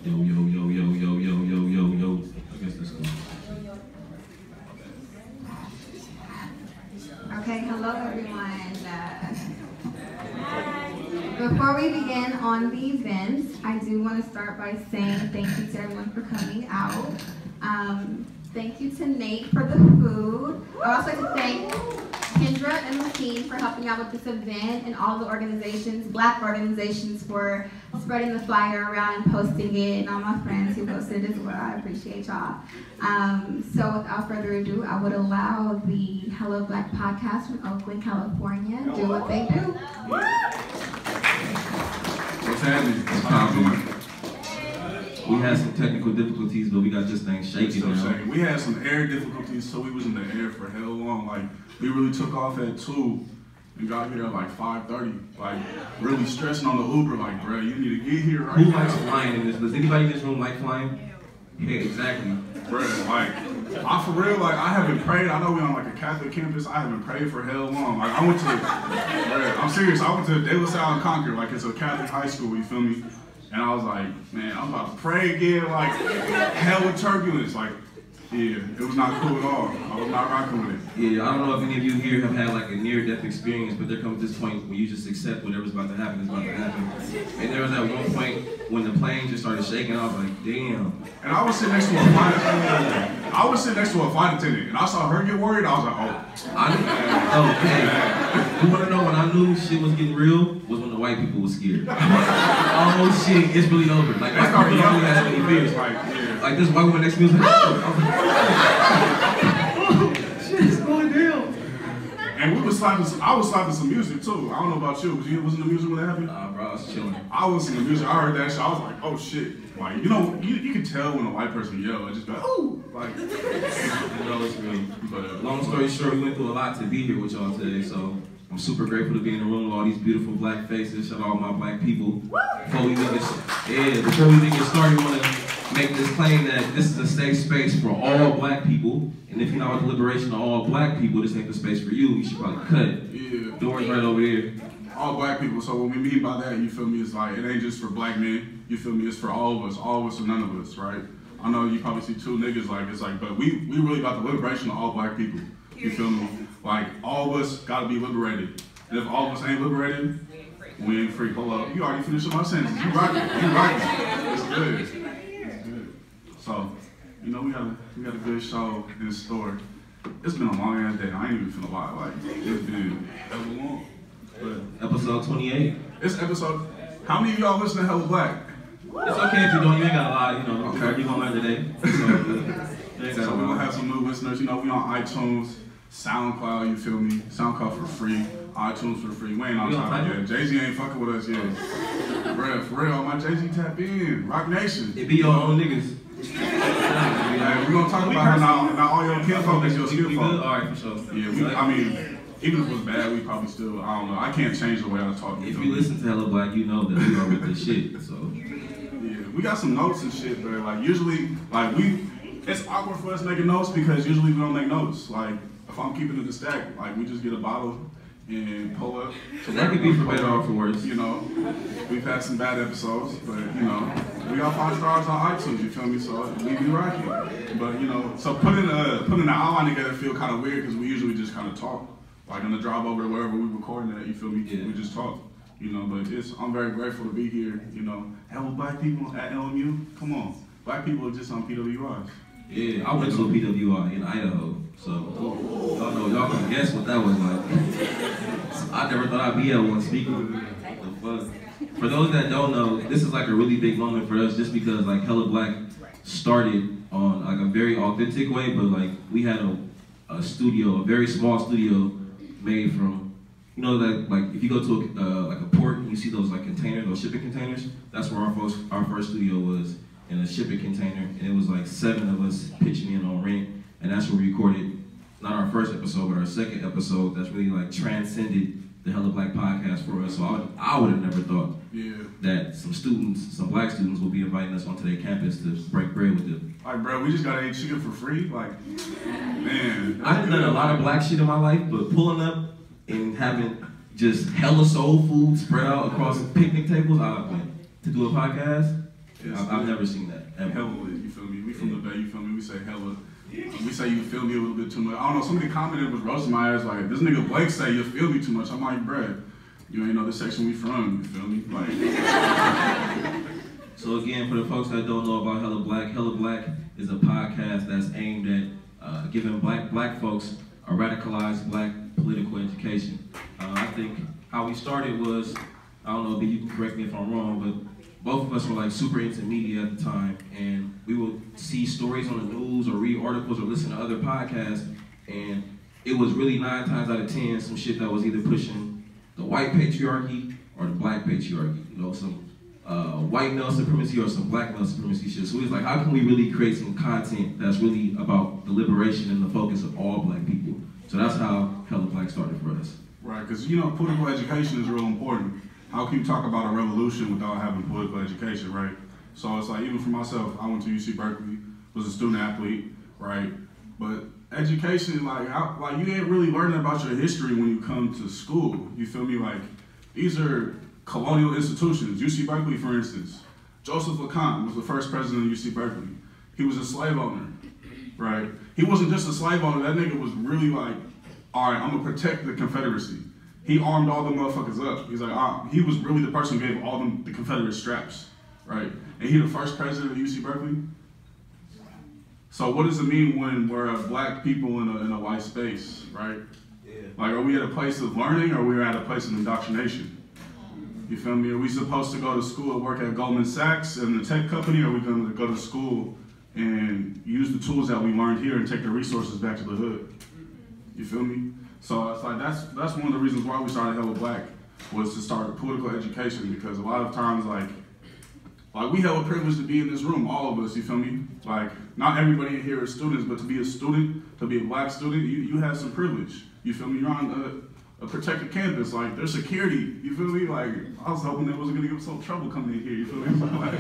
Yo, yo, yo, yo, yo, yo, yo, yo, yo. I guess that's good. Okay, hello everyone. Before we begin on the event, I do want to start by saying thank you to everyone for coming out. Thank you to Nate for the food. I'd also like to thank Kendra and the team for helping out with this event, and all the organizations, Black organizations, for spreading the flyer around and posting it, and all my friends who posted it as well. I appreciate y'all. So without further ado, I would allow the Hello Black podcast from Oakland, California, do what they do. What's happening? How you doing? We had some technical difficulties, but we got this thing shaking now. We had some air difficulties, so we was in the air for hell long. Like, we really took off at 2 and got here at like 5:30. Like, really stressing on the Uber, like, bro, you need to get here right Who now. likes flying in this? Does anybody in this room like flying? Yeah, exactly. Bro, like, I for real, like, I haven't prayed. I know we on like a Catholic campus. I haven't prayed for hell long. Like, I went to, bro, I'm serious. I went to De La Salle and Concord. Like, it's a Catholic high school, you feel me? And I was like, man, I'm about to pray again, like, hell with turbulence. Like, yeah, it was not cool at all. I was not rocking with it. Yeah, I don't know if any of you here have had like a near-death experience, but there comes this point where you just accept whatever's about to happen is about to happen. And there was that one point when the plane just started shaking. I was like, damn. And I was sitting next to a flight attendant. And I saw her get worried. I was like, Okay. You want to know when I knew shit was getting real? Was when the white people was scared. Oh shit, it's really over. Like, they started yelling had any fears. Like this white woman next to me was like, oh, shit, it's going down. And I was slapping some music too. I don't know about you, but you wasn't the music when that happened? Nah, bro, I was chilling. I was listening to music. I heard that shit. I was like, oh shit. Like, you know, you can tell when a white person yells. It just be like, ooh. Like, you know, it's real. But long story short, we went through a lot to be here with y'all today, so I'm super grateful to be in the room with all these beautiful black faces. Shout out all my black people. Before we even get started, we want to make this claim that this is a safe space for all black people. And if you're not with the liberation of all black people, this ain't the space for you. You should probably cut. Yeah. Doors right over there. All black people. So what we mean by that, you feel me, is like, it ain't just for black men. You feel me? It's for all of us or none of us, right? I know you probably see two niggas like, it's like, but we really about the liberation of all black people. You feel me? Like, all of us gotta be liberated. And if all of us ain't liberated, we ain't free. Hold up. You already finished my sentence. You rocking. It's good. It's good. So, you know, we got a good show in store. It's been a long ass day. I ain't even finna lie. Like, it's been hella long. But episode 28. It's episode. How many of y'all listen to Hella Black? It's okay if you don't. You ain't got a lot. You know. Okay. You gonna learn today. So we're gonna have some new listeners. You know, we on iTunes, SoundCloud. You feel me? SoundCloud for free. iTunes for free. We ain't on top yet. Jay-Z ain't fucking with us yet. Bruh, for real, my Jay-Z tap in. Rock Nation. It be your own niggas. Yeah, we gonna talk about how now all your kinfolk is your skinfolk. Alright, for sure. Yeah, I mean, even if it was bad, we probably still, I don't know. I can't change the way I talk. If you listen to Hello Black, you know that we are with this shit, so. Yeah, we got some notes and shit, but like usually, like it's awkward for us making notes because usually we don't make notes. Like, if I'm keeping it a stack, like we just get a bottle and pull up. So that could be for better or for worse. You know, we've had some bad episodes, but you know, we got 5 stars on iTunes, you feel me? So we be rocking. But you know, so putting an outline together feel kind of weird because we usually just kind of talk. Like on the drive over to wherever we recording at, you feel me? Yeah. We just talk. You know, but I'm very grateful to be here, you know. Hell, black people at LMU, come on. Black people are just on PWIs. Yeah, I went to a PWI in Idaho, so y'all can guess what that was like. I never thought I'd be at one speaking. For those that don't know, this is like a really big moment for us just because like Hella Black started on like a very authentic way, but like we had a studio, a very small studio made from, you know, that like if you go to like a port and you see those like containers, those shipping containers, that's where our first studio was, in a shipping container, and it was like 7 of us pitching in on rent, and that's where we recorded not our first episode, but our second episode that's really like transcended the Hella Black podcast for us. So I would have never thought that some black students will be inviting us onto their campus to break bread with them. Like, bro, we just got to eat chicken for free? Like, man. I've done a lot of black shit in my life, but pulling up and having just hella soul food spread out across picnic tables, to do a podcast, I've never seen that. Ever. Hella lit, you feel me? We from the Bay, you feel me? We say hella. We say you feel me a little bit too much. I don't know, somebody commented was roasting my ass like, this nigga Blake say you feel me too much. I'm like, bruh, you ain't know the section we from, you feel me? Like. So again, for the folks that don't know about Hella Black is a podcast that's aimed at giving black folks a radicalized black political education. I think how we started was, I don't know, B, you can correct me if I'm wrong, but both of us were like super into media at the time, and we would see stories on the news or read articles or listen to other podcasts, and it was really 9 times out of 10 some shit that was either pushing the white patriarchy or the black patriarchy, you know, some white male supremacy or some black male supremacy shit. So we was like, how can we really create some content that's really about the liberation and the focus of all black people? So that's how Hella Black started for us. Right, because you know, political education is real important. How can you talk about a revolution without having political education, right? So it's like, even for myself, I went to UC Berkeley, was a student athlete, right? But education, like you ain't really learning about your history when you come to school. You feel me? Like, these are colonial institutions. UC Berkeley, for instance, Joseph LeConte was the first president of UC Berkeley. He was a slave owner, right? He wasn't just a slave owner. That nigga was really like, all right, I'm gonna protect the Confederacy. He armed all the motherfuckers up. He's like, he was really the person who gave all them the Confederate straps, right? And he the first president of UC Berkeley. So what does it mean when we're black people in a white space, right? Yeah. Like, are we at a place of learning, or are we at a place of indoctrination? You feel me? Are we supposed to go to school and work at Goldman Sachs and the tech company, or are we going to go to school and use the tools that we learned here and take the resources back to the hood? You feel me? So it's like, that's one of the reasons why we started Hella Black, was to start political education, because a lot of times, like we have a privilege to be in this room, all of us, you feel me? Like, not everybody in here is students, but to be a student, to be a black student, you have some privilege. You feel me? You're on a protected campus, like, there's security, you feel me? Like, I was hoping that wasn't gonna give some trouble coming in here, you feel me? Like,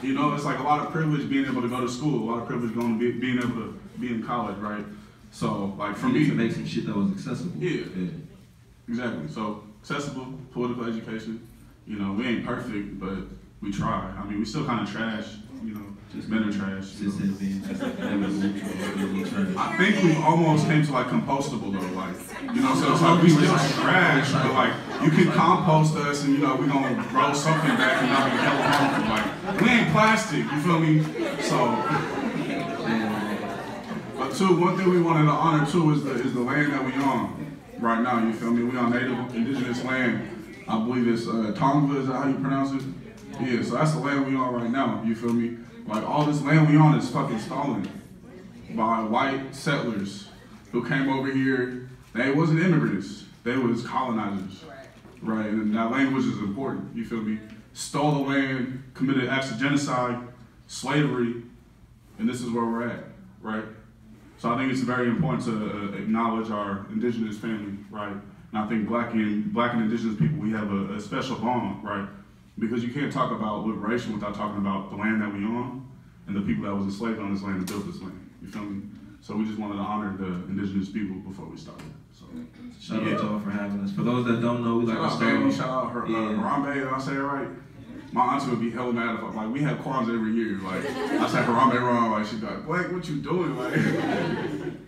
you know, it's like a lot of privilege being able to go to school, a lot of privilege being able to be in college, right? So, like, for me, to make some shit that was accessible. Yeah, exactly. So, accessible, political education. You know, we ain't perfect, but we try. I mean, we still kind of trash, you know, just men are trash. I think we almost came to like compostable though, like, you know, so it's like we still trash, but like, you can compost us and, you know, we're gonna grow something back and not be hella harmful. Like, we ain't plastic, you feel me? So, but too, one thing we wanted to honor too is the land that we on right now, you feel me? We on native indigenous land. I believe it's Tonga, is that how you pronounce it? Yeah, so that's the land we on right now, you feel me? Like, all this land we on is fucking stolen by white settlers who came over here. They wasn't immigrants, they was colonizers, right? And that language is important, you feel me? Stole the land, committed acts of genocide, slavery, and this is where we're at, right? So I think it's very important to acknowledge our indigenous family, right? And I think black and indigenous people, we have a special bond, right? Because you can't talk about liberation without talking about the land that we on and the people that was enslaved on this land and built this land, you feel me? So we just wanted to honor the indigenous people before we started. So shout out y'all for having us. For those that don't know, we like to start. Shout out Harambe, did I say it right? My auntie would be hella mad if like, we have Kwanzaa every year. Like, I said Harambe wrong, like, she'd be like, Blake, what you doing? Like,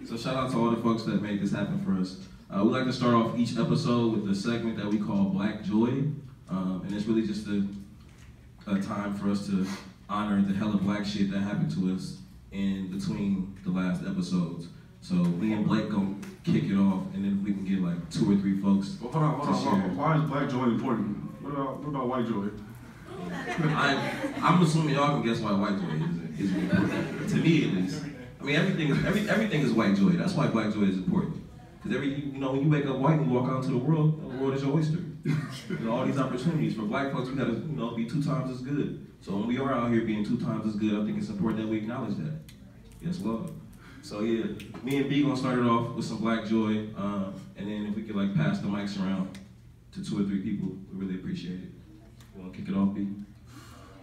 so shout out to all the folks that made this happen for us. We like to start off each episode with a segment that we call Black Joy. And it's really just a time for us to honor the hella black shit that happened to us in between the last episodes. So me and Blake gonna kick it off, and then we can get like 2 or 3 folks. Well, hold on. Why is Black Joy important? What about white joy? I'm assuming y'all can guess why white joy is important. To me, at least. I mean, everything is white joy. That's why black joy is important. Because when you wake up white and walk out into the world is your oyster. All these opportunities for black folks, we gotta be 2 times as good. So when we are out here being 2 times as good, I think it's important that we acknowledge that. Yes, love. So yeah, me and B gonna start it off with some black joy, and then if we could like pass the mics around to 2 or 3 people, we really appreciate it. You wanna kick it off, B?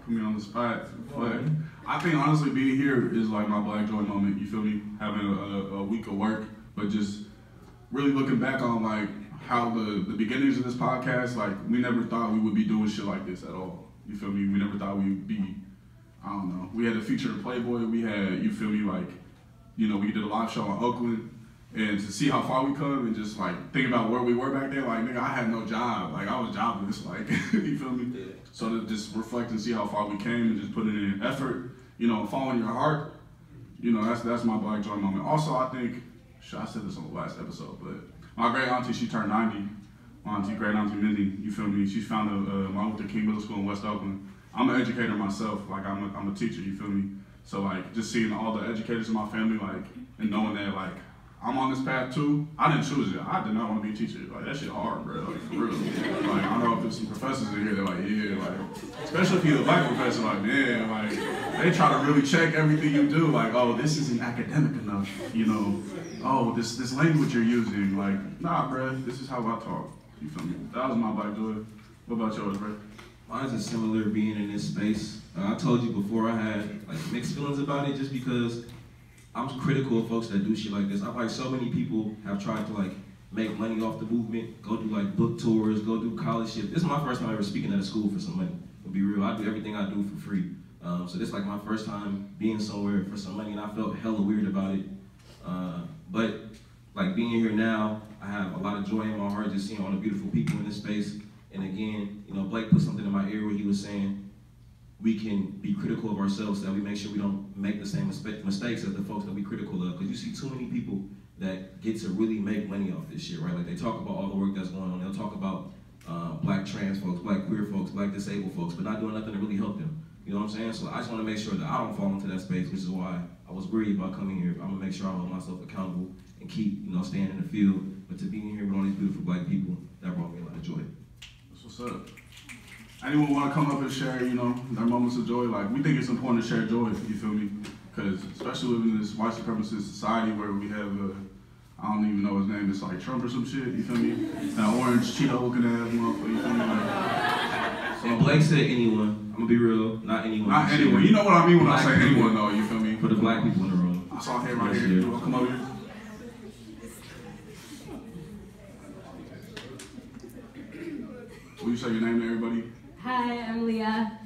Put me on the spot. But I think honestly being here is like my black joy moment. You feel me? Having a week of work, but just really looking back on like how the beginnings of this podcast, like we never thought we would be doing shit like this at all. You feel me? We never thought we would be I don't know. We had a feature in Playboy. We had, you feel me, like, you know, we did a live show in Oakland. And to see how far we come and just like think about where we were back then, like, nigga, I had no job. Like, I was jobless, like, you feel me? Yeah. So to just reflect and see how far we came and just put it in effort, you know, following your heart, you know, that's my Black Joy moment. Also, I think, I said this on the last episode, but my great auntie, she turned 90. My auntie, great auntie Mindy, you feel me? She founded Martin Luther King Middle School in West Oakland. I'm an educator myself, like I'm a teacher, you feel me? So like just seeing all the educators in my family, like, and knowing that like I'm on this path too. I didn't choose it. I did not want to be a teacher. Like that shit hard, bro. Like for real. Like I know if there's some professors in here, they're like, yeah, like especially if you're a black professor, like man, like they try to really check everything you do. Like, oh, this isn't academic enough, you know. Oh, this language you're using, like, nah, bro, this is how I talk. You feel me? That was my Black Joy. What about yours, bro? Mine's a similar being in this space. I told you before I had like mixed feelings about it just because I'm critical of folks that do shit like this. I'm like, so many people have tried to like make money off the movement, go do like book tours, go do college shit. This is my first time ever speaking at a school for some money. To be real, I do everything I do for free. So this is like my first time being somewhere for some money and I felt hella weird about it. But like being here now, I have a lot of joy in my heart just seeing all the beautiful people in this space. And again, you know, Blake put something in my ear where he was saying we can be critical of ourselves so that we make sure we don't make the same mistakes as the folks that we critical of. Because you see too many people that get to really make money off this shit, right? Like they talk about all the work that's going on. They'll talk about black trans folks, black queer folks, black disabled folks, but not doing nothing to really help them. You know what I'm saying? So I just want to make sure that I don't fall into that space, which is why I was worried about coming here. I'm gonna make sure I hold myself accountable and keep, you know, staying in the field. But to being here with all these beautiful black people, that brought me a lot of joy. That's what's up. Anyone want to come up and share, you know, their moments of joy? Like, we think it's important to share joy, you feel me? Because especially living in this white supremacist society where we have, I don't even know his name, it's like Trump or some shit, you feel me? That orange Cheeto looking ass motherfucker, you feel me? Like, and Blake said anyone. I'm gonna be real, not anyone. Not anyone. You know what I mean when I say anyone, though, you feel me? For the black people in the room. I saw him right here. You want to come over here? Will you say your name to everybody? Hi, I'm Leah.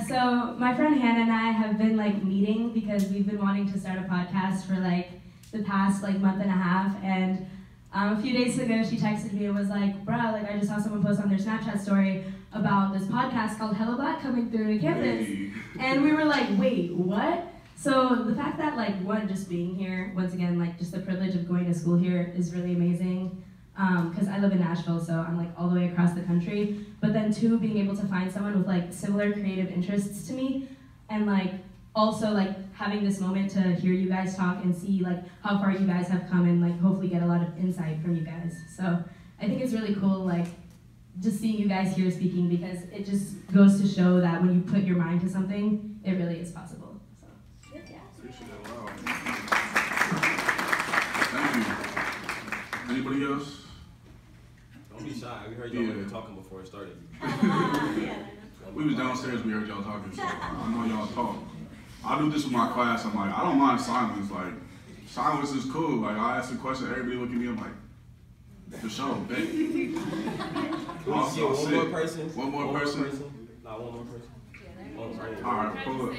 So my friend Hannah and I have been like meeting because we've been wanting to start a podcast for like the past like month and a half. And a few days ago, she texted me and was like, "Bruh, like I just saw someone post on their Snapchat story about this podcast called Hello Black coming through to campus." Hey. And we were like, "Wait, what?" So the fact that like one, just being here, once again, like just the privilege of going to school here is really amazing. Because I live in Nashville, so I'm like all the way across the country. But then two, being able to find someone with like similar creative interests to me, and like also like having this moment to hear you guys talk and see like how far you guys have come and like hopefully get a lot of insight from you guys. So I think it's really cool like just seeing you guys here speaking because it just goes to show that when you put your mind to something, it really is possible. So yeah. Thank you. Anybody else? Don't be shy. We heard y'all talking before it started. We was downstairs, we heard y'all talking, so I know y'all talk. I do this with my class, I'm like, I don't mind silence. Like, silence is cool. Like, I ask a question, everybody look at me, I'm like, for sure, bet. One more person? One more person? Not one more person. Yeah, all right, pull up.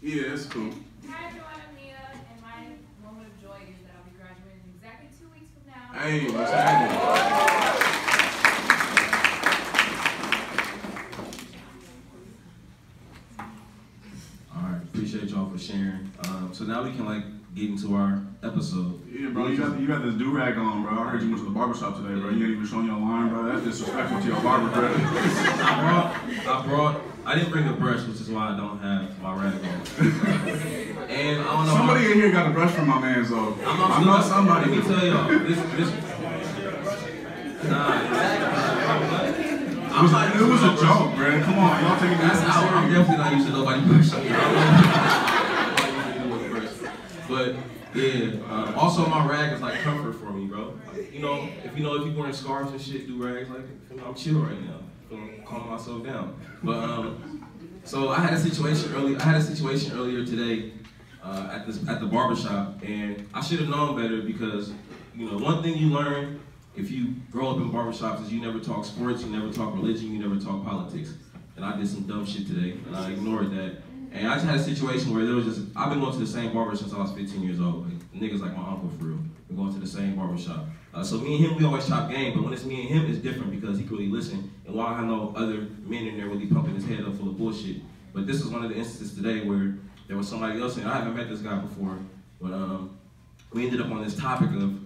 Yeah, that's cool. Hi everyone, I'm Nina, and my moment of joy is that I'll be graduating exactly 2 weeks from now. Hey, what's happening? Appreciate y'all for sharing. So now we can like get into our epised. Yeah, bro, you got this do-rag on, bro. I heard you went to the barbershop today, bro. You ain't even showing your line, bro. That's disrespectful to your barber, bro. I didn't bring a brush, which is why I don't have my rag on. And I don't know. Somebody in here got a brush from my man's though. I know somebody. Let me tell y'all. It was a joke, bro. Come on, y'all taking this serious. I'm definitely not using nobody brush. But yeah, also my rag is like comfort for me, bro. Like, you know, if you're wearing scarves and shit, do rags, like I'm chill right now. I'm calm myself down. But so I had a situation earlier today at the barbershop, and I should have known better because you know one thing you learn if you grow up in barbershops is you never talk sports, you never talk religion, you never talk politics. And and I did some dumb shit today, and I ignored that. And I just had a situation where I've been going to the same barber since I was 15 years old. Like, the nigga's like my uncle for real. We're going to the same barber shop. So me and him, we always chop game, but when it's me and him, it's different because he can really listen. And while I have no other men in there really pumping his head up full of bullshit. But this is one of the instances today where there was somebody else, and I haven't met this guy before, but we ended up on this topic of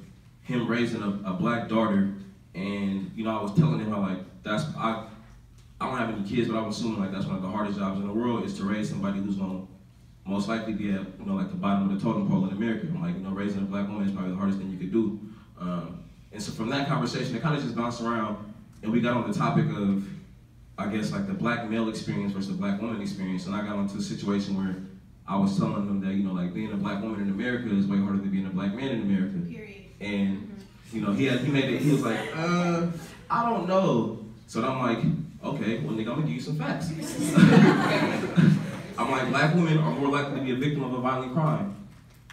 him raising a black daughter, and you know, I was telling him how like I don't have any kids, but I'm assuming like that's one of the hardest jobs in the world is to raise somebody who's gonna most likely be at, you know, like the bottom of the totem pole in America. I'm like, you know, raising a black woman is probably the hardest thing you could do. And so from that conversation, it kind of just bounced around, and we got on the topic of, I guess, like the black male experience versus the black woman experience. And I got into a situation where I was telling them that, you know, like being a black woman in America is way harder than being a black man in America. Period. And, you know, he was like, I don't know. So then I'm like, okay, well, nigga, I'm gonna give you some facts. I'm like, black women are more likely to be a victim of a violent crime.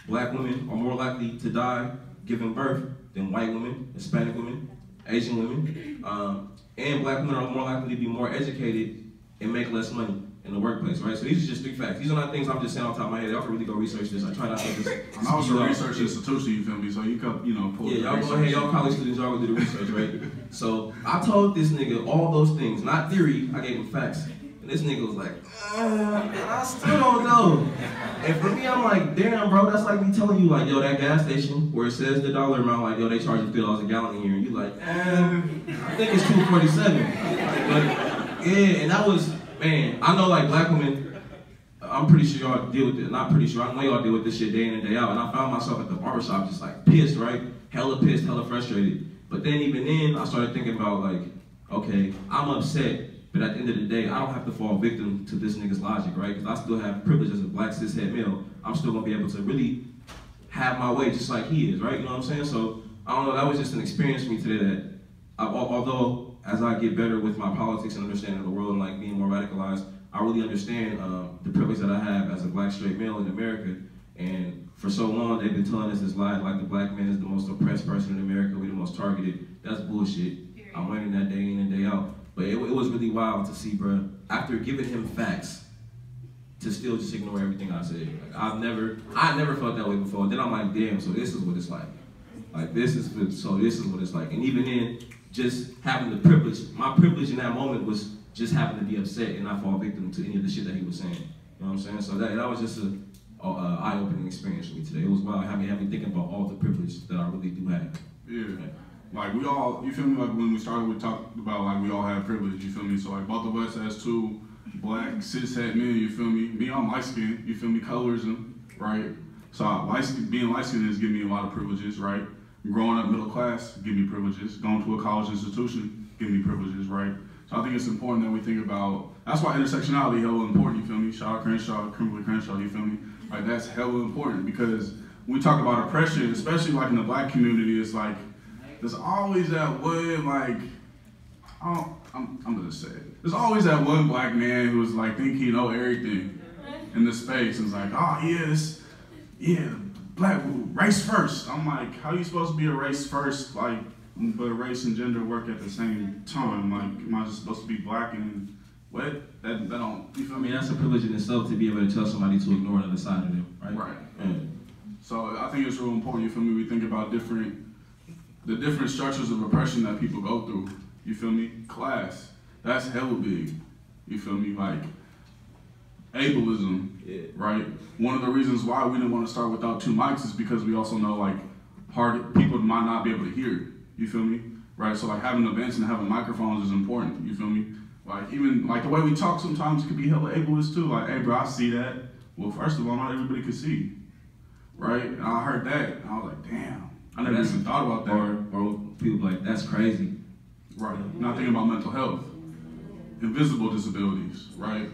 Black women are more likely to die giving birth than white women, Hispanic women, Asian women. And black women are more likely to be more educated and make less money in the workplace, right? So these are just 3 facts. These are not things I'm just saying off the top of my head. Y'all can really go research this. I try not to just... And I was a research institution, you feel me? So you could, you know, pull the y'all go ahead, y'all college students, y'all go do the research, right? So I told this nigga all those things, not theory, I gave him facts. And this nigga was like, man, I still don't know. And for me, I'm like, damn, bro, that's like me telling you, like, yo, that gas station where it says the dollar amount, like, yo, they charge you $3 a gallon here. And you like, I think it's $2.47. But, yeah, and that was, man, I know, like, black women, I'm pretty sure y'all deal with it. Not pretty sure, I know y'all deal with this shit day in and day out. And I found myself at the barbershop just, like, pissed, right? Hella pissed, hella frustrated. But then, even then, I started thinking about, like, okay, I'm upset. But at the end of the day, I don't have to fall victim to this nigga's logic, right? Because I still have privilege as a black cishet male. I'm still gonna be able to really have my way just like he is, right? You know what I'm saying? So, I don't know, that was just an experience for me today that, although as I get better with my politics and understanding of the world and like being more radicalized, I really understand the privilege that I have as a black straight male in America. And for so long, they've been telling us this lie, like the black man is the most oppressed person in America, we're the most targeted. That's bullshit. I'm learning that day in and day out. But it was really wild to see, bro, after giving him facts, to still just ignore everything I said. Like, I never felt that way before. Then I'm like, damn, so this is what it's like. Like, this is what it's like. And even then, just having the privilege, my privilege in that moment was just having to be upset and not fall victim to any of the shit that he was saying. You know what I'm saying? So that was just an eye-opening experience for me today. It was wild, having me thinking about all the privilege that I really do have. Yeah. Like, we all, you feel me, like when we started, we talked about, like, we all have privilege, you feel me? So, like, both of us as 2 black, cis-het men, you feel me? Me, I'm light-skinned, you feel me? Colorism, right? So, being light-skinned is giving me a lot of privileges, right? Growing up middle class, give me privileges. Going to a college institution, give me privileges, right? So, I think it's important that we think about, that's why intersectionality is hella important, you feel me? Shout out Crenshaw, Kimberly Crenshaw, you feel me? Like, that's hella important because when we talk about oppression, especially, like, in the black community, it's like, there's always that one, like, I'm gonna say it. There's always that one black man who's like, think he know everything in the space. And it's like, oh, black, race first. I'm like, how are you supposed to be a race first, like, but race and gender work at the same time? Like, am I just supposed to be black and what? That don't, you feel me? I mean, that's a privilege in itself to be able to tell somebody to ignore another side of them, right? Right. Yeah. So I think it's real important, you feel me? We think about the different structures of oppression that people go through, you feel me? Class, that's hella big, you feel me? Like, ableism, right? One of the reasons why we didn't want to start without 2 mics is because we also know, like, people might not be able to hear, you feel me? Right, so like having events and having microphones is important, you feel me? Like, even, like, the way we talk sometimes could be hella ableist too, like, hey bro, I see that. Well, first of all, not everybody could see, right? And I heard that, and I was like, damn. I never even thought about that. Or people like, that's crazy. Right. Not thinking about mental health. Invisible disabilities, right?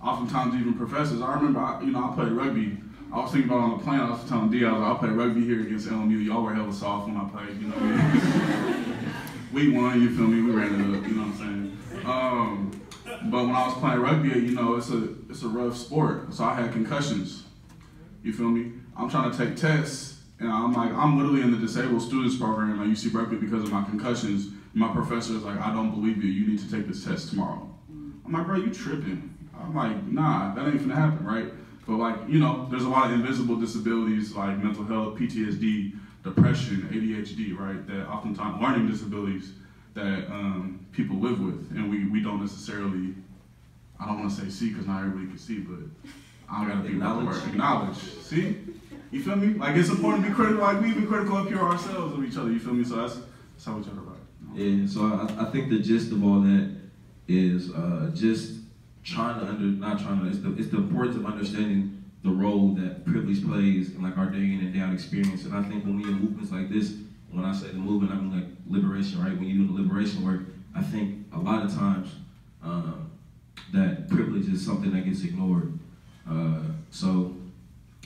Oftentimes even professors. I remember, I played rugby. I was thinking about on the plane, I was telling D, I was like, I'll play rugby here against LMU. Y'all were hella soft when I played, you know what I mean? We won, you feel me? We ran it up, you know what I'm saying? But when I was playing rugby, it's a rough sport. So I had concussions, you feel me? I'm trying to take tests. And I'm literally in the disabled students program at UC Berkeley because of my concussions. My professor is like, I don't believe you. You need to take this test tomorrow. I'm like, bro, you tripping. I'm like, nah, that ain't finna happen, right? But like, you know, there's a lot of invisible disabilities like mental health, PTSD, depression, ADHD, right? That oftentimes learning disabilities that people live with, and we don't necessarily, I don't want to say see because not everybody can see, but I don't gotta be about the word. Acknowledge. See? You feel me? Like it's important to be critical, like we even critical up here ourselves of each other, you feel me? So that's how we talk about it. Yeah, so I think the gist of all that is just trying to it's the importance of understanding the role that privilege plays in like our day in and day out experience. And I think when we in movements like this, when I say the movement, I mean like liberation, right? When you're doing the liberation work, I think a lot of times that privilege is something that gets ignored. So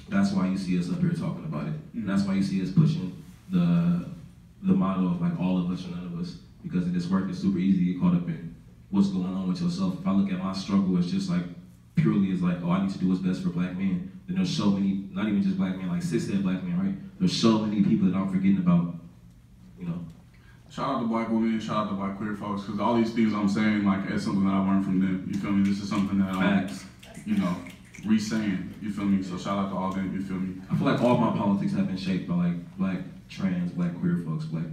that's why you see us up here talking about it. And that's why you see us pushing the motto of like all of us or none of us, because in this work it's super easy to get caught up in what's going on with yourself. If I look at my struggle, it's just like purely as like, oh, I need to do what's best for black men. Then there's so many, not even just black men, like cis-het black men, right? There's so many people that I'm forgetting about, you know. Shout out to black women, shout out to black queer folks, because all these things I'm saying, like, it's something that I learned from them. You feel me? This is something that I'm, you know, re-saying. You feel me? So shout out to all them. You feel me? I feel like all my politics have been shaped by like black trans, black queer folks, black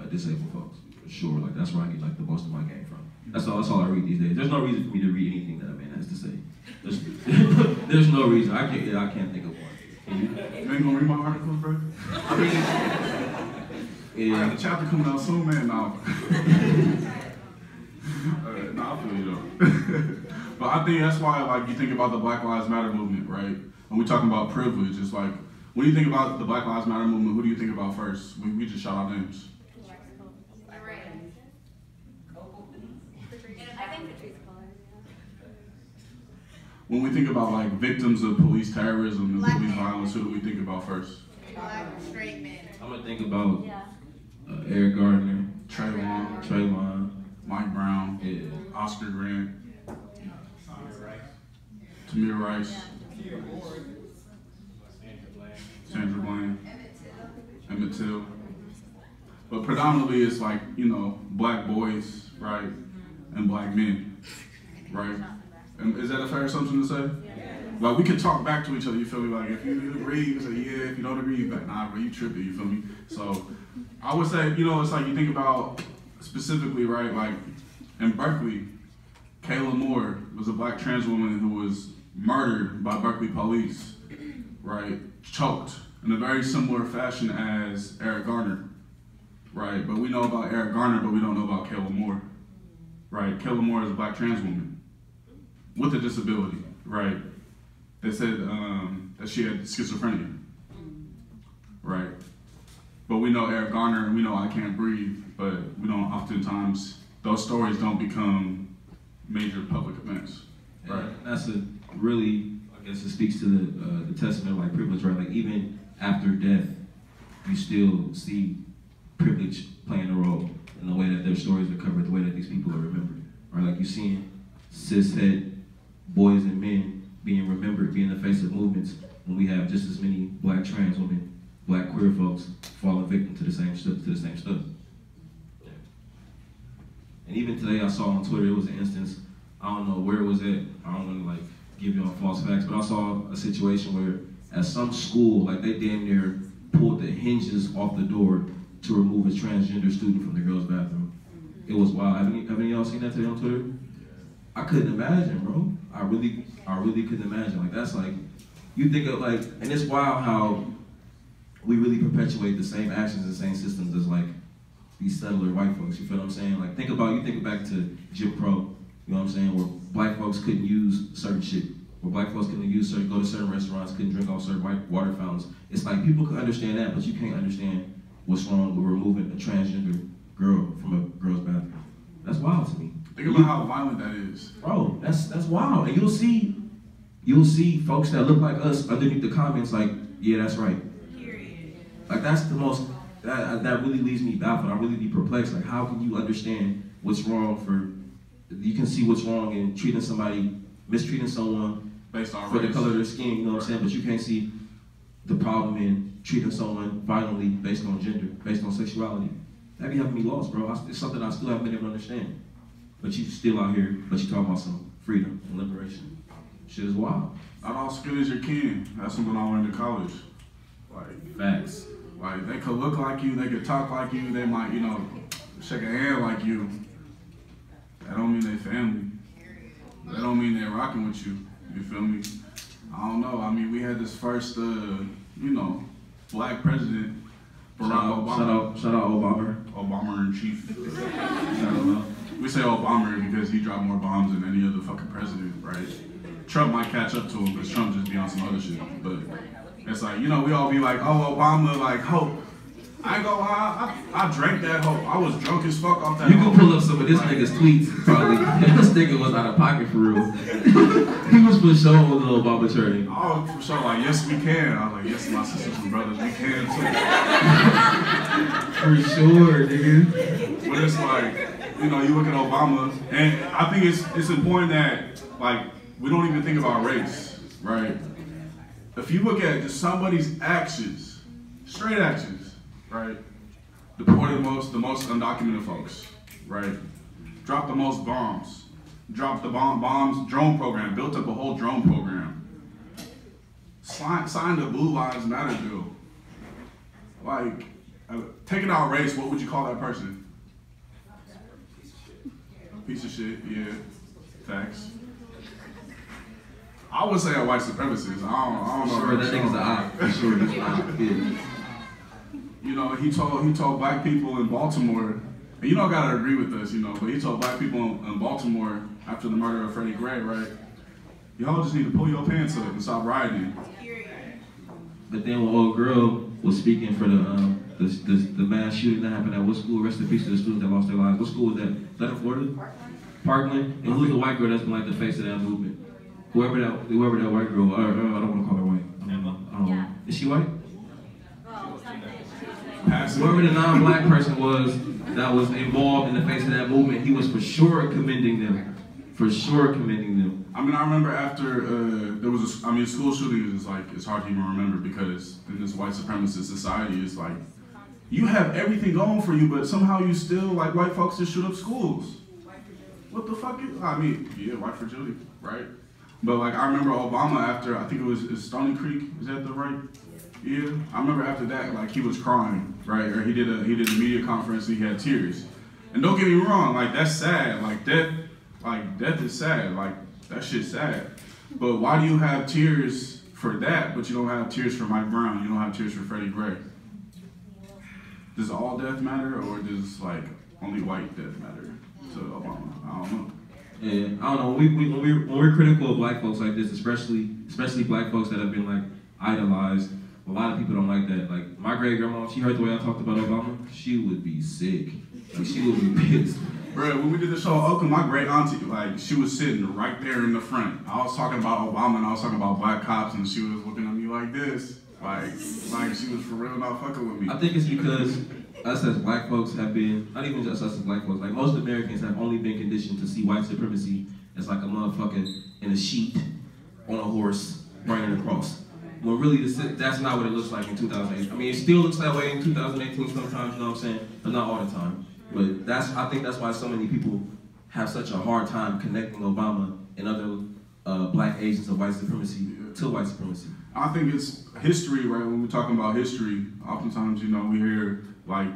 disabled folks. For sure. Like that's where I get like the most of my game from. That's all I read these days. There's no reason for me to read anything that a man has to say. There's no reason. I can't think of one. You ain't gonna read my articles, bro? I mean, yeah. I got a chapter coming out soon, man. Now, I feel you though. But I think that's why, like, you think about the Black Lives Matter movement, right? When we talking about privilege, it's like when you think about the Black Lives Matter movement, who do you think about first? We just shout out names. When we think about like victims of police terrorism and Black police man. violence, who do we think about first? Black straight men. I'm gonna think about Eric Gardner, Trayvon, Mike Brown, yeah. Oscar Grant, Tamir Rice, Sandra Bland, Emmett Till. But predominantly it's like, you know, black boys, right, and black men, right? And is that a fair assumption to say? Yeah. Like we could talk back to each other, you feel me? Like if you agree, you say yeah, if you don't agree, you like, nah, bro, you tripping, you feel me? So I would say, you know, it's like you think about specifically, right, like in Berkeley, Kayla Moore was a black trans woman who was murdered by Berkeley police, right? Choked in a very similar fashion as Eric Garner, right? But we know about Eric Garner, but we don't know about Kayla Moore, right? Kayla Moore is a black trans woman with a disability, right? They said that she had schizophrenia, right? But we know Eric Garner and we know I Can't Breathe, but we don't oftentimes, those stories don't become major public events, right? And that's a really, I guess it speaks to the testament of like privilege, right? Like even after death, you still see privilege playing a role in the way that their stories are covered, the way that these people are remembered, right? Like you're seeing cis-het boys and men being remembered, being the face of movements, when we have just as many black trans women, black queer folks falling victim to the same stuff. Yeah. And even today I saw on Twitter, it was an instance, I don't know where it was at, I don't want to like give you all false facts, but I saw a situation where at some school, like they damn near pulled the hinges off the door to remove a transgender student from the girls' bathroom. It was wild. Have any of y'all seen that today on Twitter? I couldn't imagine, bro. I really couldn't imagine. Like that's like, you think of like, and it's wild how we really perpetuate the same actions and same systems as like these settler white folks. You feel what I'm saying? Like think back to Jim Crow. You know what I'm saying? Where black folks couldn't use certain shit. Where black folks couldn't go to certain restaurants, couldn't drink off certain white water fountains. It's like people can understand that, but you can't understand what's wrong with removing a transgender girl from a girl's bathroom. That's wild to me. Think about how violent that is. Bro, that's wild. And you'll see folks that look like us underneath the comments like, yeah, that's right. Period. Like that's the most, that really leaves me baffled. I really be perplexed. Like how can you understand what's wrong you can see what's wrong in mistreating someone based on for race. the color of their skin, you know what I'm saying? But you can't see the problem in treating someone violently based on gender, based on sexuality. That be having me lost, bro. It's something I still haven't been able to understand. but you still out here, but you talking about some freedom and liberation. Shit is wild. Not all skin is your kin. That's something I learned in college. Like, Facts. like they could look like you, they could talk like you, they might, you know, shake a hand like you. That don't mean they family. That don't mean they're rocking with you. You feel me? I don't know. I mean, we had this first, you know, black president, Barack Obama. Shout out Obama. Obama in chief. Shout out. We say Obama because he dropped more bombs than any other fucking president, right? Trump might catch up to him because Trump just be on some other shit. But it's like, you know, we all be like, oh, Obama, like, hope. I ain't gonna lie, I drank that hope. I was drunk as fuck off that You hope. can pull up some of this nigga's tweets, probably. This nigga was out of pocket for real. He was for sure on the Obama journey. I was for sure like, yes, we can. I was like, yes, my sisters and brothers, we can too. For sure, nigga. But it's like, you know, you look at Obama, and I think it's important that, like, we don't even think about race, right? If you look at just somebody's actions, straight actions, right? Deported the most undocumented folks, right? Dropped the most bombs. Dropped the bombs drone program, built up a whole drone program. Signed a Blue Lives Matter bill. Like, taking out race, what would you call that person? Piece of shit, yeah. Facts. I would say a white supremacist. I don't know. Sure, that nigga's an op. For sure, he's an op. Yeah. You know, he told black people in Baltimore, and you don't gotta agree with us, you know, but he told black people in Baltimore after the murder of Freddie Gray, right? Y'all just need to pull your pants up and stop rioting. But then when old girl was speaking for the mass shooting that happened at what school? Rest in peace to the students that lost their lives. What school was that? Is that in Florida? Parkland. And who's the white girl that's been like the face of that movement? Whoever that white girl. I don't want to call her white. I don't know. Yeah. Is she white? Whoever Whoever the non-black person was that was involved in the face of that movement, he was for sure commending them. For sure commending them. I mean, I remember after there was school shootings is like, it's hard to even remember because in this white supremacist society, it's like, you have everything going for you, but somehow you still, like, white folks just shoot up schools. What the fuck is, I mean, yeah, white fragility, right? But like, I remember Obama after, I think it was Stony Creek, is that the right? Yeah, I remember after that, like, he was crying, right? Or he did a media conference and he had tears. And don't get me wrong, like, that's sad. Like, death is sad. Like, that shit's sad. But why do you have tears for that, but you don't have tears for Mike Brown? You don't have tears for Freddie Gray? Does all death matter, or does, like, only white death matter to Obama? I don't know. Yeah, I don't know. When we're critical of black folks like this, especially black folks that have been like idolized, a lot of people don't like that. Like my great grandma, she heard the way I talked about Obama, she would be sick. Like she would be pissed. Bro, when we did the show in Oakland, my great auntie, like, she was sitting right there in the front. I was talking about Obama and I was talking about black cops, and she was looking at me like this, like she was for real not fucking with me. I think it's because us as black folks have been, not even just us as black folks, like most Americans have only been conditioned to see white supremacy as like a motherfucker in a sheet on a horse burning a cross. When really that's not what it looks like in 2008. I mean, it still looks that way in 2018 sometimes, you know what I'm saying? But not all the time. But I think that's why so many people have such a hard time connecting Obama and other black agents of white supremacy to white supremacy. I think it's history, right? When we're talking about history, oftentimes, you know, we hear, like,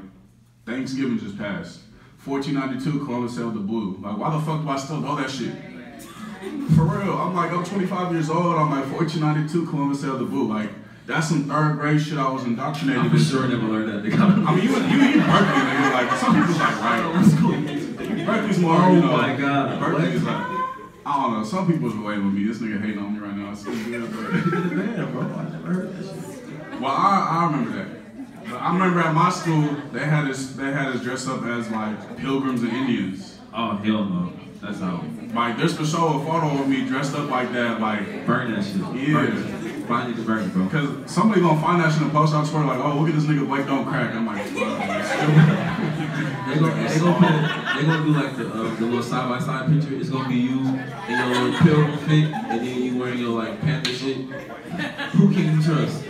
Thanksgiving just passed. 1492, Columbus sailed the blue. Like, why the fuck do I still know that shit? For real, I'm 25 years old, I'm like, 1492, Columbus sailed the blue. Like, that's some third grade shit I was indoctrinated I'm in. for sure never learned that. I mean, you in Berkeley, nigga, like, some people's like, right, Berkeley's more, oh you know. my God. Berkeley is like, I don't know, some people's relating with me. This nigga hating on me right now. It's so good, but... Man, bro, I never heard that shit. Well, I remember that. But I remember at my school, they had us dressed up as, like, pilgrims and Indians. Oh, hell no. That's how. Like, there's for sure a photo of me dressed up like that, like... Burn that shit. Yeah. Burn that shit. Find it to burn it, bro. Because somebody gonna find that shit and post on Twitter like, oh, look at this nigga, Blake don't crack. I'm like, fuck. They gonna do like the little side by side picture. It's gonna be you in your little pilgrim fit, and then you wearing your like panther shit. Who can you trust?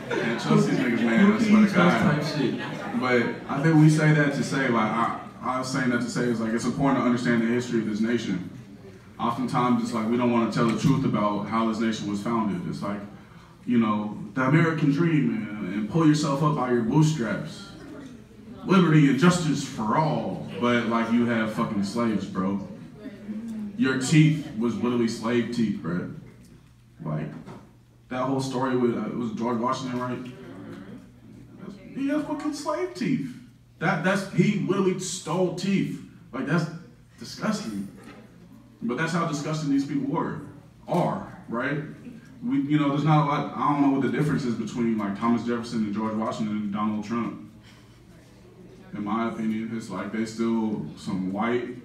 Can't trust these niggas, man. I swear to God. Type shit. But I think we say that to say like, I was saying that to say is like it's important to understand the history of this nation. Oftentimes it's like we don't want to tell the truth about how this nation was founded. It's like, you know, the American dream and pull yourself up by your bootstraps. Liberty and justice for all. But like you have fucking slaves, bro. Your teeth was literally slave teeth, bro. Like that whole story with it was George Washington, right? He has fucking slave teeth. He literally stole teeth. Like that's disgusting. But that's how disgusting these people are, right? There's not a lot. I don't know what the difference is between like Thomas Jefferson and George Washington and Donald Trump. In my opinion, it's like they still some white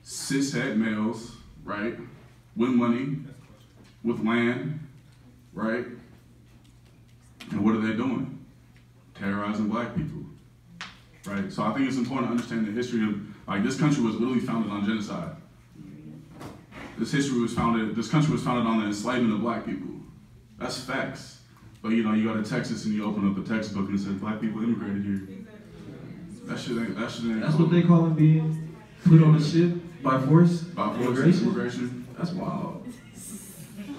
cishet males, right? With money, with land, right? And what are they doing? Terrorizing black people, right? So I think it's important to understand the history of, like, this country was literally founded on genocide. This country was founded on the enslavement of black people. That's facts. But you go to Texas and you open up a textbook and it says black people immigrated here. That shit ain't That's cool. what they call it, being put on a ship by force? By force immigration. That's wild.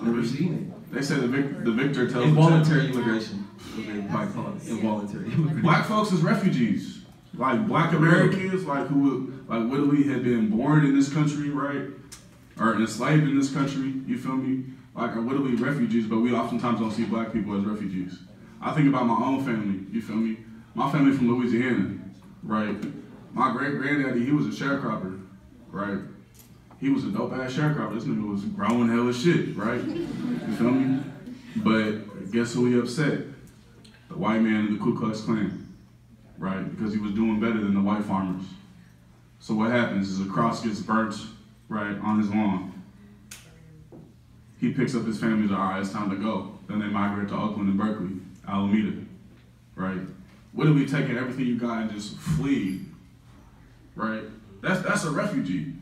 Never seen it. They say the victor tells involuntary immigration. What they probably call it involuntary immigration. Black folks is refugees. Like black Americans, like who literally had been born in this country, right? Or enslaved in this country, you feel me? Like are literally refugees, but we oftentimes don't see black people as refugees. I think about my own family, you feel me? My family from Louisiana, right? My great-granddaddy, he was a sharecropper, right? He was a dope-ass sharecropper. This nigga was growing hella shit, right? You feel me? But guess who he upset? The white man in the Ku Klux Klan, right? Because he was doing better than the white farmers. So what happens is a cross gets burnt, right, on his lawn. He picks up his family and says, all right, it's time to go. Then they migrate to Oakland and Berkeley, Alameda, right? What are we taking everything you got and just flee, right? That's a refugee.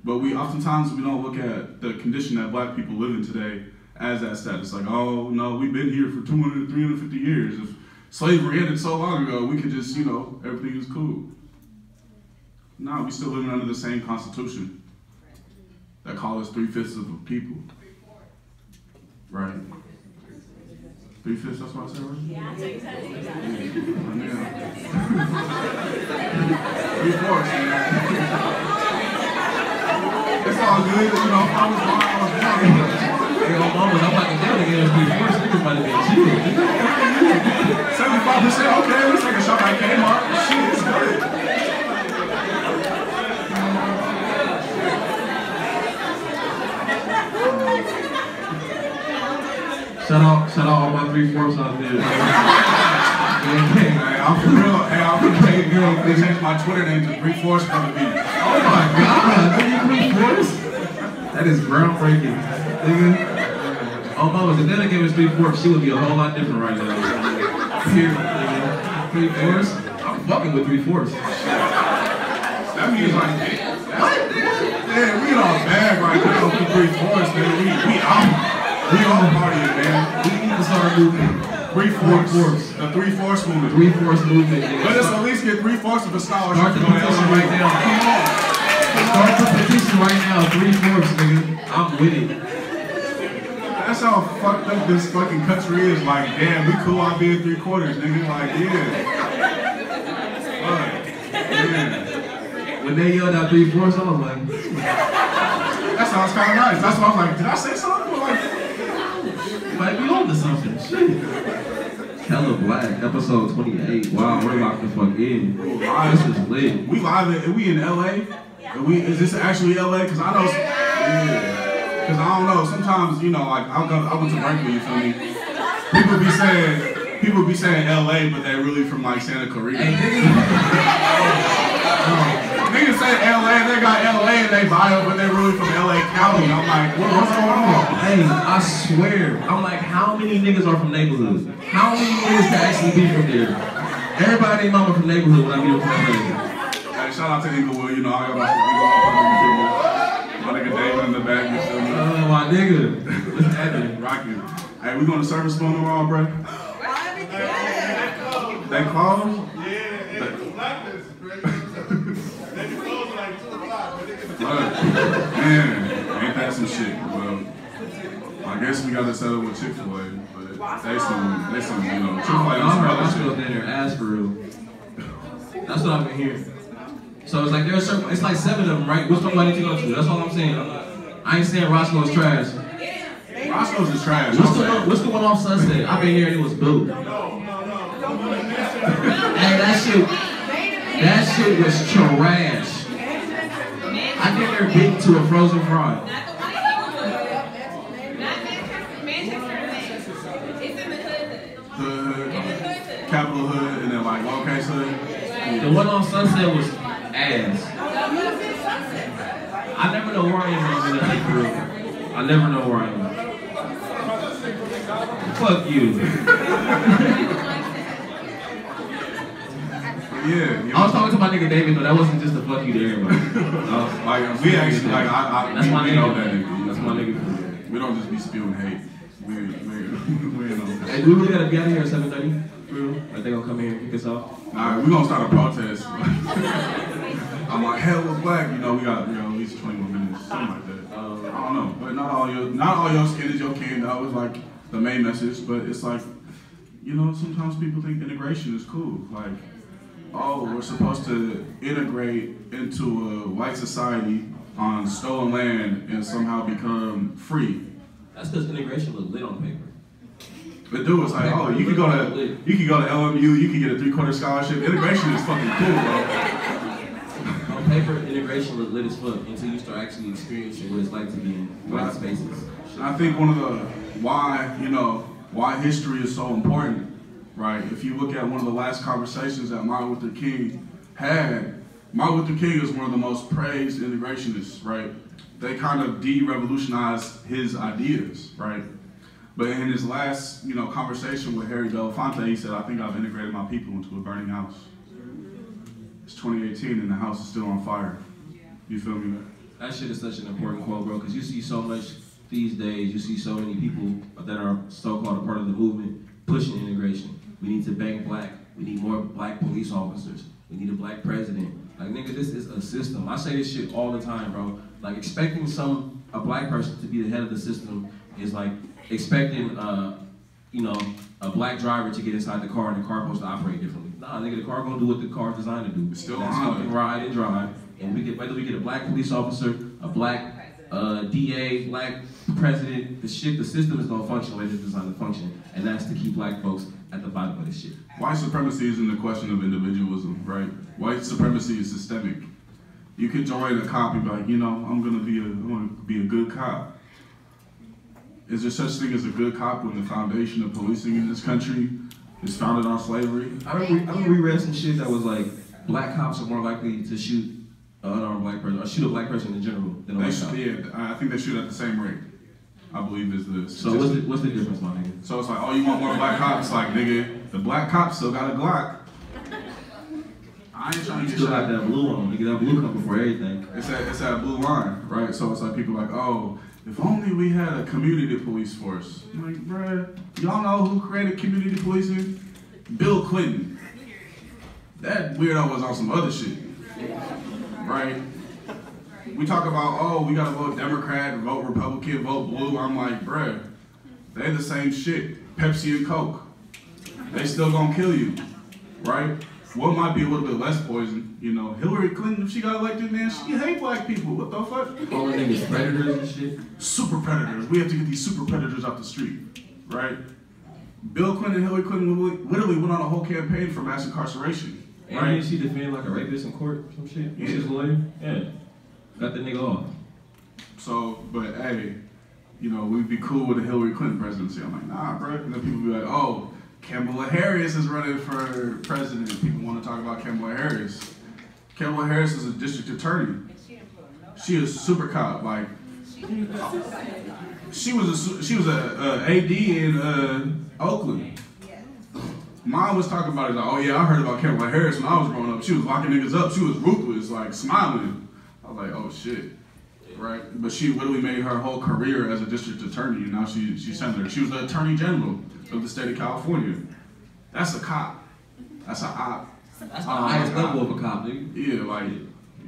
But oftentimes we don't look at the condition that black people live in today as that status. Like, oh no, we've been here for 200, 350 years. If slavery ended so long ago, we could just, everything is cool. No, we still living under the same constitution that call us 3/5 of the people. Right? 3/5, that's what I said, right? Yeah, that's exactly. Yeah. 3/4, man. It's all good, I was born. Hey, on mama, I'm like, damn, they gave us 3/4, niggas might have been cheating. 75%, okay, let's take a shot at Kmart. Shit, it's good. Shout out all my 3/4 out there. Hey, I'm for real. Hey, I'm gonna change my Twitter name to 3/4 for the beat. Oh my God, 3/4? That is groundbreaking, nigga. Oh mama, if Nana gave us 3/4, she would be a whole lot different right now. Period, nigga. 3/4? I'm fucking with 3/4. That means like, what? Yeah, we in our bag right now for 3/4, man. We out. We all partying, man. We need to start moving. 3/4. The 3/4 movement. 3/4 movement. Let us at least get 3/4 of a scholarship. Start the petition right now. Come on. Start the petition right now. 3/4, nigga. I'm with it. That's how fucked up this fucking country is. Like, damn, we cool on being 3/4, nigga. Like, yeah. Yeah. When they yelled out 3/4, I was like, that sounds kind of nice. That's why I was like, did I say something? might be on to something. Shit. Hella Black, episode 28. Wow, we're locked the fuck in. This is lit. We live we in LA? Is this actually LA? Because I know. Yeah. Because I don't know. Sometimes, like I went to Berkeley, you feel me? People be saying LA, but they're really from like Santa Clarita. Niggas say LA, they got LA in their bio, but they're really from LA County. I'm like, what's going on? Hey, I swear, I'm like, how many niggas are from neighborhood? How many niggas can actually be from there? Everybody ain't mama from neighborhood when I get from neighborhood. Hey, shout out to Inglewood, I got my nigga David in the back, you feel me? Oh, my nigga. What's happening? Rockin'. Hey, we going to service phone tomorrow, bro? They closed? Yeah, it's blackness, bro. Man, ain't that some shit? Well, I guess we gotta settle with Chick-fil-A, but they some, you know, Chick-fil-A I on some heard other Roscoe's shit. in there ass for real. That's what I've been hearing. So it's like there's certain, it's like 7 of them, right? Which one do I need to go to? That's all I'm saying. I ain't saying Roscoe's trash. Roscoe's is trash. What's the one off Sunset? I've been here and it was blue. Hey, that shit was trash. I think they're big to a frozen fry. Hood, Capitol Hood, and then like Lowercase Hood. The one on Sunset was ass. I never know where I am in that group. I never know where I am. Fuck you. Yeah. I was talking to my nigga David, though. That wasn't just a fuck you to everybody. Like we actually like that's my we nigga. know that nigga. That's my nigga. We don't just be spewing hate. We know that. Hey, we really gotta be out here at 7:30. Like they gonna come here and kick us off. Alright, we gonna start a protest. I'm like, hell with black. You know, we got at least 21 minutes, something like that. I don't know, but not all your skin is your kin. That was like the main message, but it's like, you know, sometimes people think integration is cool. Like, oh, we're supposed to integrate into a white society on stolen land and somehow become free. That's because integration looks lit on paper. But dude, it's like, oh, you could go to LMU, you can get a 3/4 scholarship. Integration is fucking cool, bro. On paper, integration looks lit as fuck until you start actually experiencing what it's like to be in white spaces. I think one of the why history is so important, right? If you look at one of the last conversations that Martin Luther King had, Martin Luther King is one of the most praised integrationists, right? They kind of de-revolutionized his ideas, right? But in his last, conversation with Harry Belafonte, he said, "I think I've integrated my people into a burning house." It's 2018 and the house is still on fire. You feel me? That shit is such an important quote, bro, because you see so much these days, you see so many people that are so-called a part of the movement pushing integration. We need to bank black. We need more black police officers. We need a black president. Like, nigga, this is a system. I say this shit all the time, bro. Like, expecting a black person to be the head of the system is like expecting, a black driver to get inside the car and the car supposed to operate differently. Nah, nigga, the car gonna do what the car's designed to do. It's still That's on. fucking ride and drive. And whether we get a black police officer, a black DA, black president, the system is gonna function the way it's designed to function. And that's to keep black folks at the bottom of this shit. White supremacy isn't a question of individualism, right? White supremacy is systemic. You could join a cop and be like, I'm gonna be a good cop. Is there such thing as a good cop when the foundation of policing in this country is founded on slavery? I remember we read some shit that was like, black cops are more likely to shoot an unarmed black person, or shoot a black person in general than a white cop. Yeah, I think they shoot at the same rate, I believe is this. So what's the difference, my nigga? So it's like, oh, you want more black cops? Like, nigga, the black cop still got a Glock. I ain't trying to get Still shot. got that blue on, nigga. That blue come before everything. It's that blue line, right? So it's like people like, oh, if only we had a community police force. I'm like, bruh, y'all know who created community policing? Bill Clinton. That weirdo was on some other shit, right? We talk about, oh, we gotta vote Democrat, vote Republican, vote blue. I'm like, bruh, they the same shit. Pepsi and Coke. They still gonna kill you, right? What might be a little bit less poison, Hillary Clinton, if she got elected, man, she hate black people. What the fuck? All the niggas predators and shit. Super predators. We have to get these super predators off the street, right? Bill Clinton and Hillary Clinton literally went on a whole campaign for mass incarceration, And right? didn't she defend like a rapist in court or some shit? Yeah. She's a lawyer? Yeah. Got the nigga off. So, but hey, we'd be cool with a Hillary Clinton presidency. I'm like, nah, bro. And then people be like, oh, Kamala Harris is running for president. People want to talk about Kamala Harris. Kamala Harris is a district attorney. She is super cop. Like, she was a AD in Oakland. Mom was talking about it like, oh yeah, I heard about Kamala Harris when I was growing up. She was locking niggas up. She was ruthless, like smiling. I was like, oh shit, right? But she literally made her whole career as a district attorney, and now she's senator. She was the attorney general of the state of California. That's a cop. That's a op. That's the highest level of a cop, nigga. Yeah, like,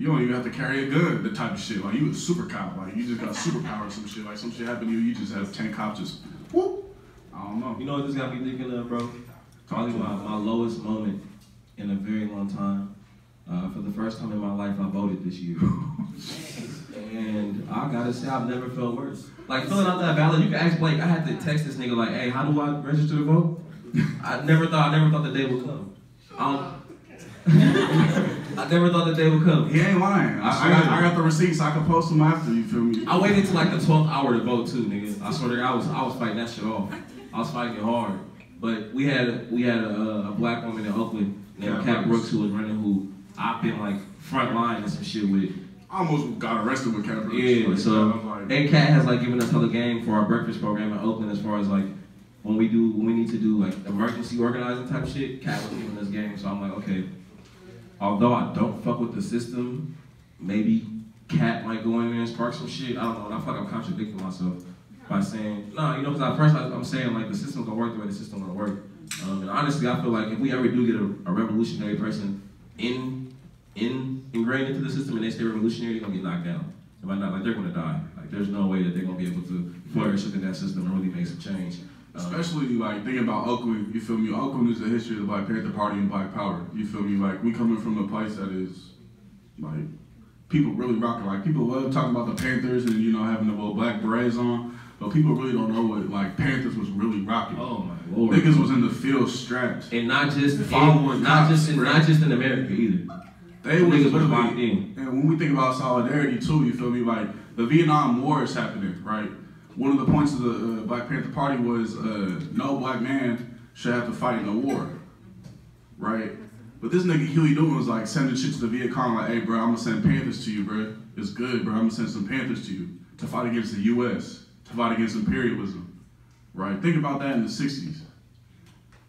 you don't even have to carry a gun, the type of shit. Like, you a super cop. Like, you just got superpower or some shit. Like, some shit happened to you, you just have 10 cops just, whoop. I don't know. You know what this got me thinking of, bro? Probably my lowest moment in a very long time. For the first time in my life, I voted this year. And I gotta say, I've never felt worse. Like, filling out that ballot, you can ask Blake, I had to text this nigga like, hey, how do I register to vote? I never thought the day would come. I never thought the day would come. He ain't lying. I got the receipts, so I can post them after, you feel me? I waited till like the 12th hour to vote too, nigga. I swear to God, I was fighting that shit off. I was fighting it hard. But we had a black woman in Oakland named Kat Brooks who was running, who I've been like front line and some shit with. I almost got arrested with Kat Brooks. Yeah, like, so and Kat has like given us hella game for our breakfast program in Oakland as far as like when we need to do like emergency organizing type shit. Kat was giving us game, so I'm like, okay. Although I don't fuck with the system, maybe Kat might go in there and spark some shit. I don't know. And I feel like I'm contradicting myself by saying, no, you know, because at first I'm saying like the system's gonna work the way the system's gonna work. And honestly, I feel like if we ever do get a revolutionary person ingrained into the system and they stay revolutionary, they're gonna get knocked down. If not, like they're gonna die. Like there's no way that they're gonna be able to flourish within that system and really make some change. Especially like thinking about Oakland, you feel me? Oakland is the history of the Black Panther Party and Black Power. You feel me? Like we coming from a place that is like people really rocking. Like people love talking about the Panthers and you know having the little black berets on, but people really don't know what like Panthers was really rocking. Oh my lord! Niggas was in the field strapped and not just in America either. They was niggas literally, locked in. And when we think about solidarity too, you feel me? Like the Vietnam War is happening, right? One of the points of the Black Panther Party was no black man should have to fight in a war, right? But this nigga Huey Newton was like sending shit to the Viet Cong like, hey bro, I'm gonna send Panthers to you, bro. It's good, bro. I'm gonna send some Panthers to you to fight against the U.S., to fight against imperialism, right? Think about that in the 60s.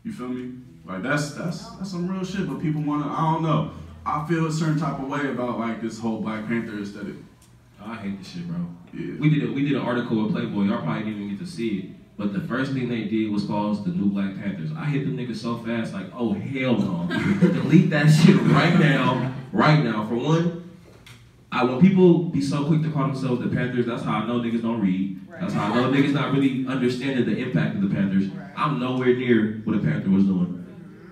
You feel me? Like that's some real shit, but people wanna, I don't know. I feel a certain type of way about like this whole Black Panther aesthetic. I hate this shit, bro. Yeah. We did an article with Playboy. Y'all probably didn't even get to see it. But the first thing they did was called the New Black Panthers. I hit them niggas so fast, like, oh hell no. Delete that shit right now. Right now. For one, when people be so quick to call themselves the Panthers, that's how I know niggas don't read. That's how I know niggas not really understanding the impact of the Panthers. I'm nowhere near what a Panther was doing.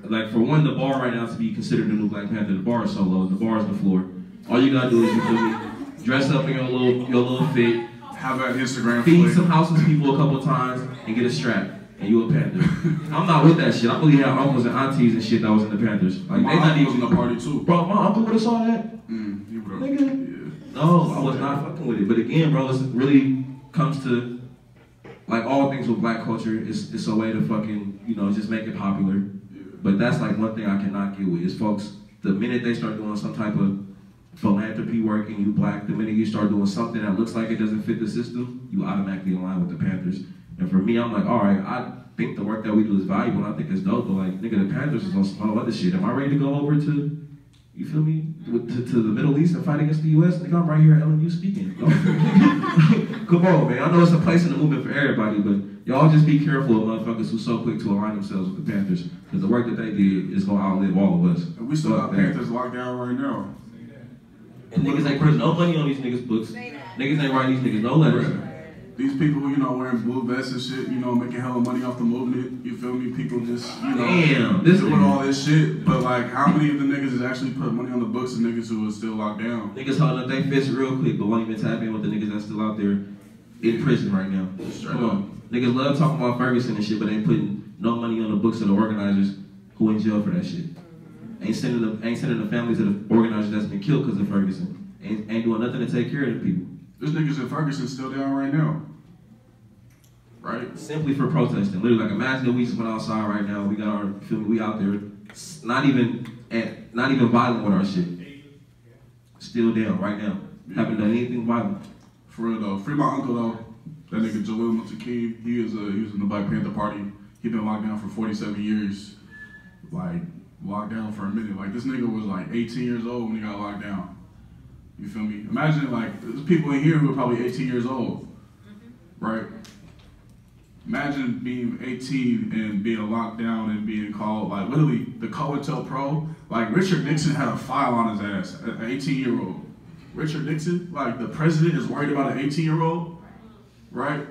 Like, for one, the bar right now to be considered the New Black Panther, the bar is so low, the bar is the floor. All you gotta do is, you feel me, dress up in your little fit, have an Instagram feed flick. some houseless people a couple times, and get a strap, and you a Panther. I'm not with that shit. I really have uncles and aunties and shit that was in the Panthers. Like, My they not uncle was even in the party too. Bro, my uncle would have saw that. You bro. Nigga. Yeah. No, I was not fucking with it. But again, bro, it really comes to, like all things with black culture, it's a way to fucking, you know, just make it popular. Yeah. But that's like one thing I cannot get with is folks, the minute they start doing some type of philanthropy work and you black, the minute you start doing something that looks like it doesn't fit the system, you automatically align with the Panthers. And for me, I'm like, all right, I think the work that we do is valuable and I think it's dope, but like, nigga, the Panthers is on some other shit. Am I ready to go over to, you feel me, to the Middle East and fight against the U.S.? Nigga, I'm right here at LMU speaking. Come on, man. I know it's a place in the movement for everybody, but y'all just be careful of motherfuckers who's so quick to align themselves with the Panthers, because the work that they did is gonna outlive all of us. And we still got Panthers locked down right now. And niggas ain't putting no money on these niggas' books. Niggas ain't writing these niggas no letters. These people, you know, wearing blue vests and shit, you know, making hella money off the movement. You feel me? People just, you know, doing all this shit. But like, how many of the niggas is actually putting money on the books of niggas who are still locked down? Niggas holding up their fists real quick, but won't even tap in with the niggas that's still out there in prison right now. Come on. Niggas love talking about Ferguson and shit, but ain't putting no money on the books of the organizers who in jail for that shit. Ain't sending the families of the organizers that's been killed because of Ferguson. Ain't doing nothing to take care of the people. This niggas in Ferguson still down right now. Right? Simply for protesting. Literally, like imagine if we just went outside right now, we got our, feel me, we out there, not even violent with our shit. Still down right now. Haven't done anything violent. For real though. Free my uncle though. That nigga Jalil Mutakeem, he was in the Black Panther Party. He been locked down for 47 years. Like, locked down for a minute. Like, this nigga was like 18 years old when he got locked down. You feel me? Imagine like, there's people in here who are probably 18 years old. Right? Imagine being 18 and being locked down and being called, like, literally, the COINTELPRO. Like, Richard Nixon had a file on his ass, an 18-year-old. Richard Nixon, like the president is worried about an 18-year-old, right?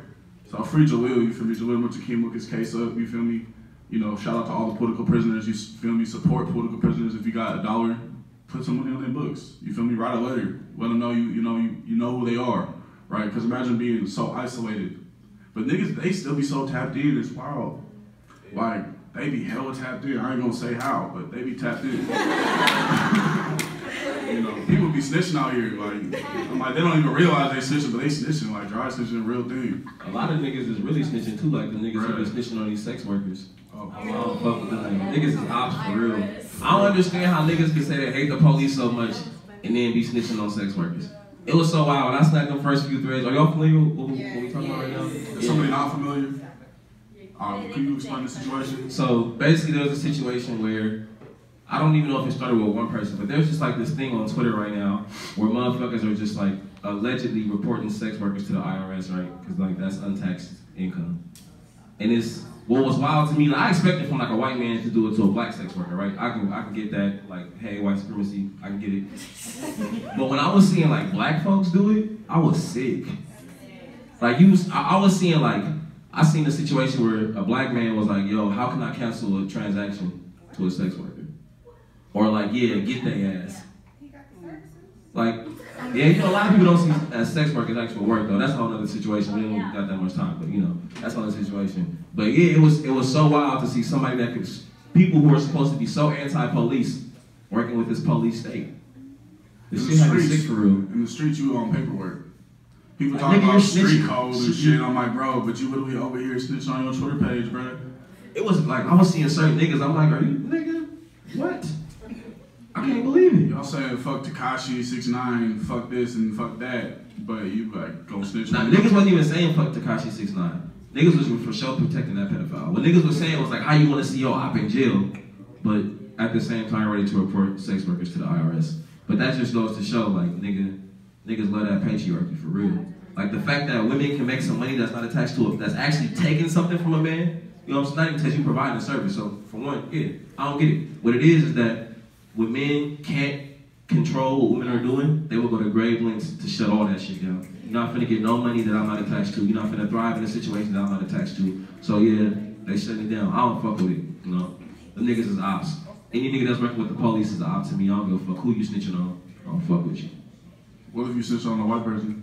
So free Jalil, you feel me? Jalil Muntaqim look his case up, you feel me? You know, shout out to all the political prisoners, you feel me? Support political prisoners. If you got $1, put some money on their books, you feel me? Write a letter, let them know you know who they are, right? Because imagine being so isolated. But niggas, they still be so tapped in, it's wild. Like, they be hella tapped in. I ain't gonna say how, but they be tapped in. You know, people be snitching out here. Like, I'm like, they don't even realize they snitching, but they snitching. Like, dry snitching, real thing. A lot of niggas is really snitching too, like the niggas who be snitching on these sex workers. Oh, I don't fuck with them. Niggas is ops for real. I don't understand how niggas can say they hate the police so much and then be snitching on sex workers. It was so wild. When I snapped them first few threads, are y'all familiar with what we talking about right now? Is somebody not familiar? Can you explain the situation? So basically there was a situation where, I don't even know if it started with one person, but there's just like this thing on Twitter right now where motherfuckers are just like allegedly reporting sex workers to the IRS, right? Because like that's untaxed income. And it's, what was wild to me, like, I expected from like a white man to do it to a black sex worker, right? I can get that, like, hey, white supremacy, I can get it. But when I was seeing like black folks do it, I was sick. Like I was seeing like, I seen a situation where a black man was like, yo, how can I cancel a transaction to a sex worker? Or like, yeah, get their ass. Like, yeah, you know, a lot of people don't see as sex work as actual work though. That's a whole other situation. We don't got that much time, but you know, that's another situation. But yeah, it was so wild to see somebody that could, people who are supposed to be so anti-police working with this police state. This shit had me sick for real. In the streets, you on paperwork. People talk about street code and shit. I'm like, bro, but you literally over here snitching on your Twitter page, bro. It was like, I was seeing certain niggas, I'm like, are you, nigga? What? I can't believe it. Y'all saying fuck Tekashi 6ix9ine, fuck this and fuck that, but you like go snitch. Nah, niggas wasn't even saying fuck Tekashi 6ix9ine. Niggas was for sure protecting that pedophile. What niggas was saying was like, how you want to see your op in jail, but at the same time ready to report sex workers to the IRS. But that just goes to show, like, niggas love that patriarchy for real. Like the fact that women can make some money that's not attached to it, that's actually taking something from a man, you know what I'm saying? Not even because you providing a service. So for one, yeah, I don't get it. What it is that when men can't control what women are doing, they will go to grave lengths to shut all that shit down. You're not finna get no money that I'm not attached to. You're not finna thrive in a situation that I'm not attached to. So yeah, they shutting it down. I don't fuck with it, you know? The niggas is ops. Any nigga that's working with the police is an op to me. I don't give a fuck who you snitching on. I don't fuck with you. What if you snitch on a white person?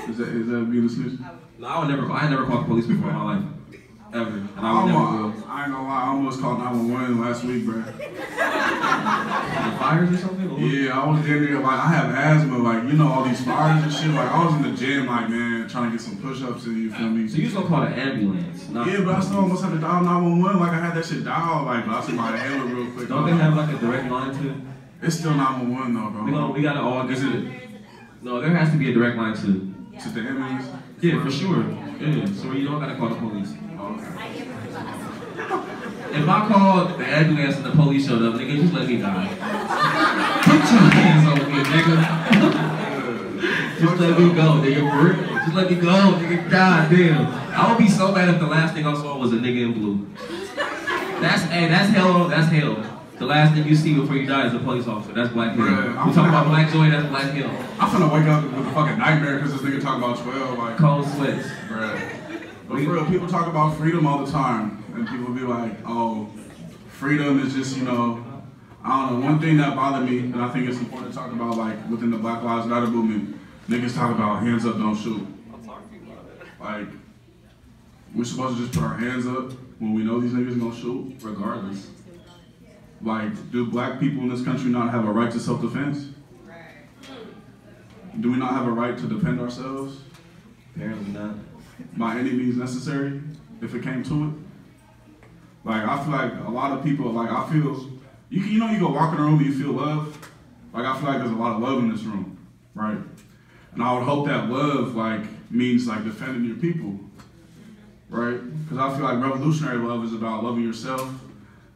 Is that being a snitch? No, I ain't never called the police before in my life. Ever. And I would never will. I ain't gonna lie, I almost called 911 last week, bro. The fires or something? Or yeah, I was in there, like, I have asthma, like, you know, all these fires and shit. Like, I was in the gym, like, man, trying to get some push-ups in, you feel me? So you was gonna call the ambulance? Yeah, but I still almost had to dial 911. Like, I had that shit dialed, like, I said, my hell real quick. Don't they have, like, a direct line to it? It's still 911, though, bro. We gotta all get it. No, there has to be a direct line to the ambulance? Yeah, for sure. Yeah, so you don't gotta call the police. Okay. If I called the ambulance and the police showed up, nigga, just let me die. Put your hands on me, nigga. Just let me go, nigga, for real. Just let me go, nigga. God damn. I would be so mad if the last thing I saw was a nigga in blue. That's hell. The last thing you see before you die is a police officer. That's black hell. We talking about black joy, that's black hell. I'm finna wake up with a fucking nightmare because this nigga talking about 12, like. Cold sweats. Bruh. But for real, people talk about freedom all the time. And people be like, oh, freedom is just, you know, I don't know. One thing that bothered me, and I think it's important to talk about, like, within the Black Lives Matter movement, niggas talk about hands up, don't shoot. Like, we're supposed to just put our hands up when we know these niggas gonna shoot, regardless. Like, do black people in this country not have a right to self-defense? Do we not have a right to defend ourselves? Apparently not. By any means necessary, if it came to it? Like, I feel like a lot of people, like, I feel, you know you go walk in a room and you feel love? Like, I feel like there's a lot of love in this room, right? And I would hope that love, like, means, like, defending your people, right? Because I feel like revolutionary love is about loving yourself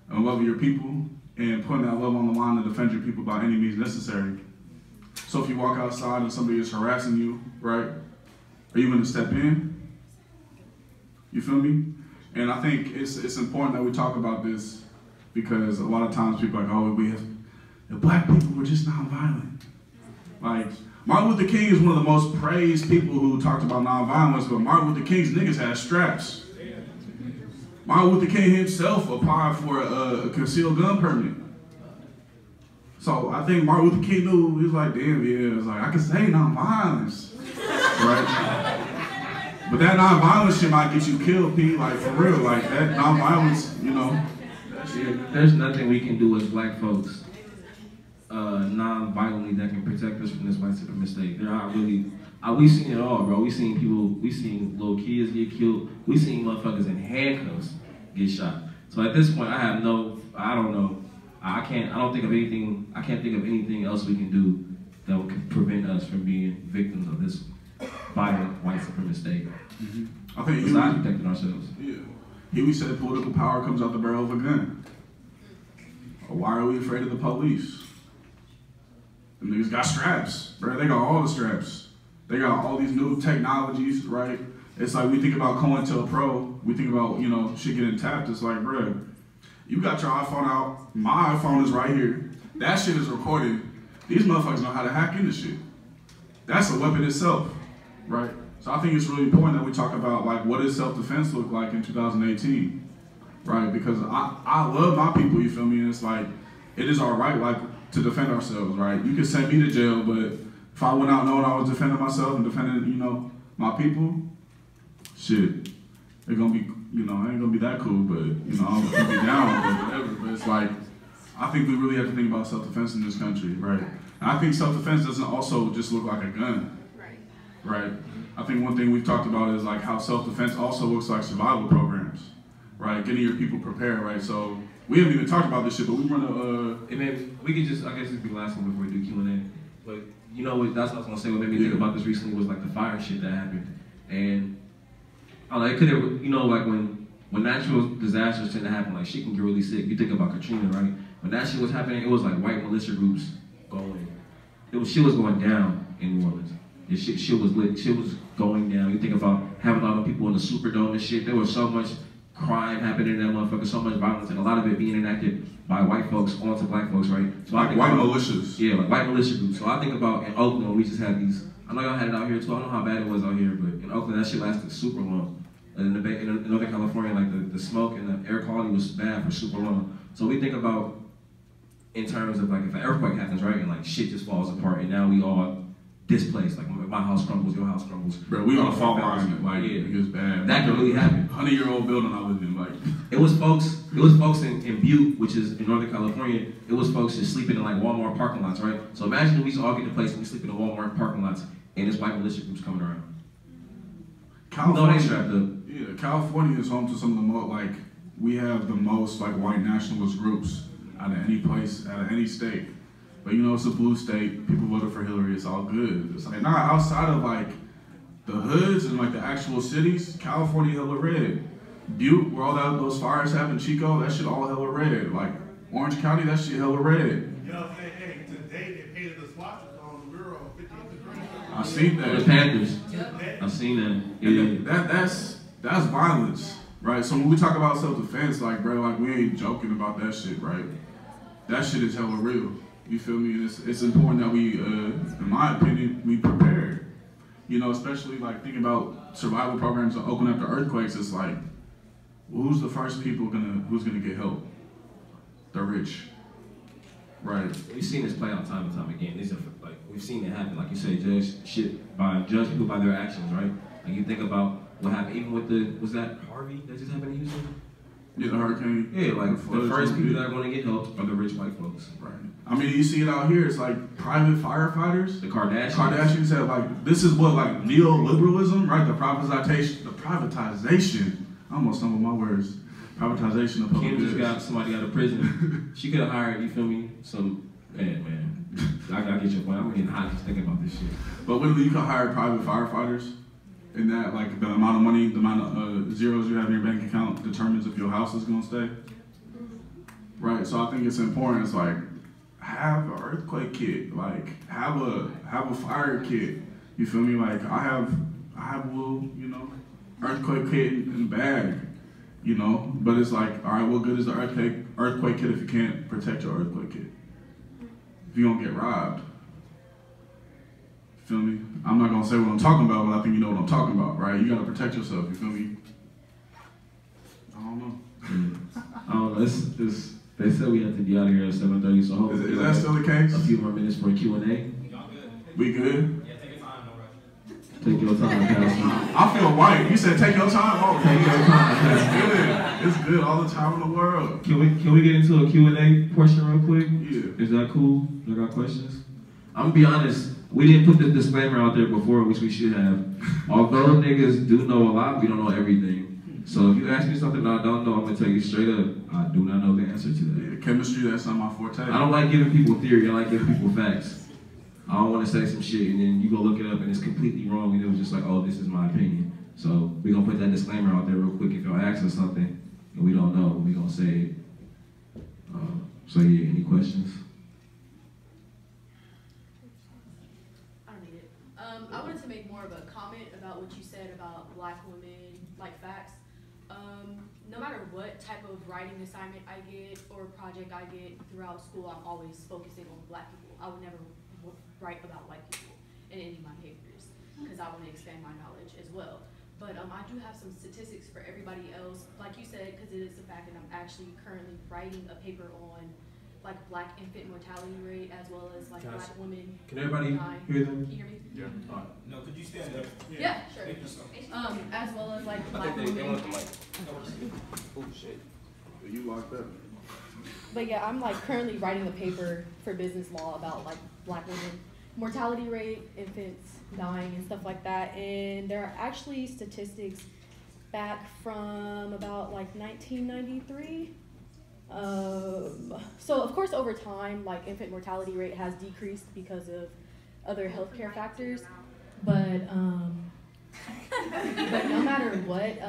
and loving your people and putting that love on the line to defend your people by any means necessary. So if you walk outside and somebody is harassing you, right? Are you gonna step in? You feel me? And I think it's important that we talk about this because a lot of times people are like, oh, the black people were just not violent. Like, Martin Luther King is one of the most praised people who talked about nonviolence, but Martin Luther King's niggas had straps. Martin Luther King himself applied for a concealed gun permit. So I think Martin Luther King knew, he was like, damn, yeah, it's like, I can say nonviolence, right? But that nonviolence shit might get you killed, P, like, for real, like, that nonviolence, you know. There's nothing we can do as black folks non-violently that can protect us from this white supremacist state. They're not really, we've seen it all, bro. We've seen people, we've seen little kids get killed. We've seen motherfuckers in handcuffs get shot. So at this point, I don't know. I don't think of anything, I can't think of anything else we can do that would prevent us from being victims of this violent white supremacist state. Mm-hmm. I think besides protecting ourselves. Yeah. Here we said political power comes out the barrel of a gun. Why are we afraid of the police? The niggas got straps, bro. They got all the straps. They got all these new technologies, right? It's like we think about COINTELPRO, we think about, you know, shit getting tapped. It's like, bro, you got your iPhone out, my iPhone is right here. That shit is recorded. These motherfuckers know how to hack into shit. That's a weapon itself, right? So I think it's really important that we talk about, like, what does self-defense look like in 2018, right? Because I love my people, you feel me? And it's like, it is our right, like, to defend ourselves, right? You can send me to jail, but if I went out knowing I was defending myself and defending, you know, my people, shit, they're gonna be, you know, I ain't gonna be that cool, but, you know, I'm gonna be down or whatever. But it's like, I think we really have to think about self-defense in this country, right? And I think self-defense doesn't also just look like a gun, right? I think one thing we've talked about is like how self-defense also looks like survival programs, right? Getting your people prepared, right? So we haven't even talked about this shit, but we want to, and then we could just, I guess this would be the last one before we do Q&A. But you know what, that's what I was gonna say, what made me think about this recently was like the fire shit that happened. And I don't know, it could have, you know, like when natural disasters tend to happen, like shit can get really sick. You think about Katrina, right? When that shit was happening, it was like white militia groups going, shit was going down in New Orleans. Shit was lit, shit was going down. You think about having all the people in the Superdome and shit, there was so much crime happening in that motherfucker, so much violence, and a lot of it being enacted by white folks onto black folks, right? So like white militias. Yeah, like white militia groups. So I think about in Oakland, we just had these, I know y'all had it out here too, I don't know how bad it was out here, but in Oakland, that shit lasted super long. And in Northern California, like the smoke and the air quality was bad for super long. So we think about in terms of like if an earthquake happens, right, and like shit just falls apart, and now we all displaced, like my house crumbles, your house crumbles. Bro, we on a fault line, like it was bad. That could really happen. 100-year-old building I lived in, like. It was folks in Butte, which is in Northern California, it was folks just sleeping in like Walmart parking lots, right? So imagine if we all get to a place and we sleep in Walmart parking lots and there's white militia groups coming around. California, no, they strapped up. Yeah, California is home to some of the most, like, we have the most like white nationalist groups out of any place, out of any state. But you know, it's a blue state, people voted for Hillary, it's all good. It's like, not outside of like the hoods and like the actual cities, California hella red. Butte, where all those fires happened, Chico, that shit all hella red. Like Orange County, that shit hella red. Yo, hey, today they painted the swatches on the mural 50th degree. I seen that. The Panthers. I seen that. Yeah. That's violence, right? So when we talk about self-defense, like, bro, like we ain't joking about that shit, right? That shit is hella real. You feel me? And it's important that we, in my opinion, we prepared. You know, especially like thinking about survival programs in Oakland after earthquakes. It's like, who's the first people who's gonna get help? The rich, right? We've seen this play out time and time again. These are like we've seen it happen. Like you say, judge people by their actions, right? Like you think about what happened, even with was that Harvey that just happened in Houston? Yeah, the hurricane. Yeah, like the first people that are going to get help are the rich white folks. Right. I mean, you see it out here. It's like private firefighters. The Kardashians. Kardashians have like, this is what like neoliberalism, right? The privatization. I almost stumbled my words. Privatization of public Kim just goods. got somebody out of prison. She could have hired, you feel me? Man. I gotta get your point. I'm getting hot just thinking about this shit. But literally, you can hire private firefighters. And that, like, the amount of money, the amount of zeros you have in your bank account determines if your house is gonna stay. Right, so I think it's important. It's like, have an earthquake kit. Like, have a fire kit. You feel me? Like, I have a little, you know, earthquake kit in the bag. You know, but it's like, all right, what good is the earthquake kit if you can't protect your earthquake kit? If you're gonna get robbed. Feel me? I'm not gonna say what I'm talking about, but I think you know what I'm talking about, right? You gotta protect yourself. You feel me? I don't know. I don't know. They said we have to be out of here at 7:30, so hopefully Is that still the case? A few more minutes for a Q&A. Y'all good? We good? Yeah, take your time, no rush. Take your time, Pastor. I feel white. You said take your time. Oh, Take your time. it's good. It's good all the time in the world. Can we get into a Q&A portion real quick? Yeah. Is that cool? You got questions? I'm gonna be honest. We didn't put the disclaimer out there before, which we should have. Although niggas do know a lot, we don't know everything. So if you ask me something that I don't know, I'm gonna tell you straight up, I do not know the answer to that. Yeah, chemistry, that's not my forte. I don't like giving people theory, I like giving people facts. I don't want to say some shit and then you go look it up and it's completely wrong and it was just like, oh, this is my opinion. So we're gonna put that disclaimer out there real quick. If y'all ask us something and we don't know, we're gonna say it. So yeah, any questions? I don't need it. I wanted to make more of a comment about what you said about black women, like facts. No matter what type of writing assignment I get or project I get throughout school, I'm always focusing on black people. I would never write about white people in any of my papers because I want to expand my knowledge as well. But I do have some statistics for everybody else, like you said, because it is a fact, and I'm actually currently writing a paper on like black infant mortality rate as well as like black women. Can everybody dying. hear them? Can you hear me? Yeah. No, could you stand up? Yeah, sure. As well as like black women. Oh, shit. You locked up. But yeah, I'm like currently writing a paper for business law about like black women mortality rate, infants dying and stuff like that. And there are actually statistics back from about like 1993. So of course over time, like infant mortality rate has decreased because of other healthcare factors. But no matter what,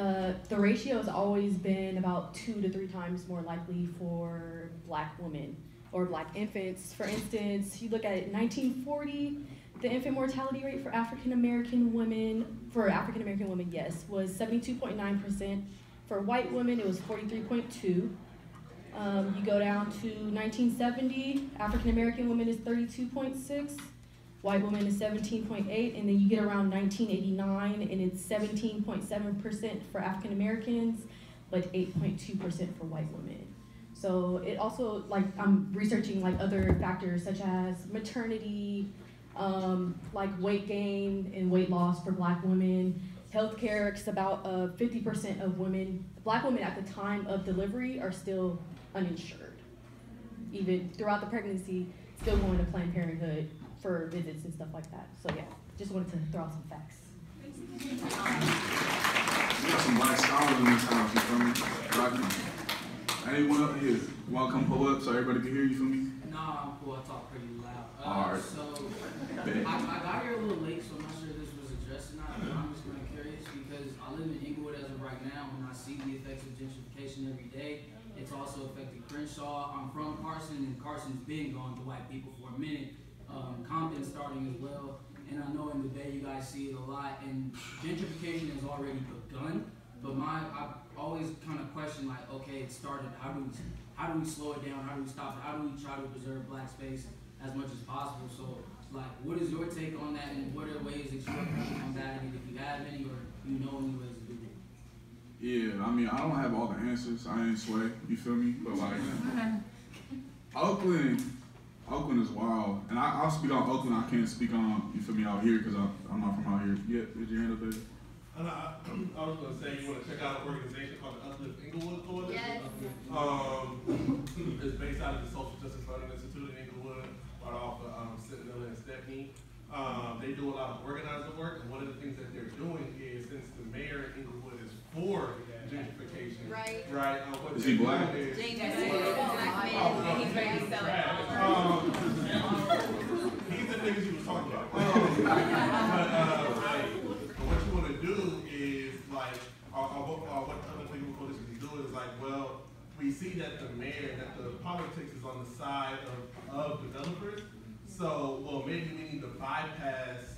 the ratio has always been about 2 to 3 times more likely for black women or black infants. For instance, you look at it, 1940, the infant mortality rate for African American women, yes, was 72.9%. For white women, it was 43.2. You go down to 1970, African American women is 32.6. White women is 17.8, and then you get around 1989, and it's 17.7% for African Americans, but 8.2% for white women. So it also, like, I'm researching like other factors such as maternity, like weight gain and weight loss for black women, healthcare, because about 50% of women, black women at the time of delivery are still uninsured. Even throughout the pregnancy, still going to Planned Parenthood for visits and stuff like that. So yeah, just wanted to throw out some facts. We got some black scholars in this house, you feel me? Anyone up here? Want to come pull up so everybody can hear you, feel me? Nah, I'm cool. I talk pretty loud. Alright. So, I got here a little late, so I'm not sure if this was addressed or not, but I'm just kind of curious because I live in Inglewood as of right now, and I see the effects of gentrification every day. It's also affected Crenshaw. I'm from Carson, and Carson's been going to white people for a minute. Compton starting as well, and I know in the Bay you guys see it a lot, and gentrification has already begun, but I always kind of question, like, okay, it started, how do we slow it down, how do we stop it, how do we try to preserve black space as much as possible? So, like, what is your take on that, and what are ways that you're combating it, if you have any, or you know any ways to do it? Yeah, I mean, I don't have all the answers. I ain't Sway, you feel me? But like, Oakland is wild, and I'll speak on Oakland. I can't speak on, you feel me, out here because I'm not from out here. Yeah, did you handle that? I was going to say, you want to check out an organization called the Uplift Inglewood Coalition. Yes. It's based out of the Social Justice Learning Institute in Inglewood, right off of Sentinel and Stepney. They do a lot of organizer work, and one of the things that they're doing is, since the mayor in Inglewood is for gentrification, right? What is he black? James is black man, and he's ready to sell it. He's the niggas you was talking about. What you want to do is, like, what other people coalition is doing is like, well, we see that the mayor, that the politics is on the side of developers. So, well, maybe we need to bypass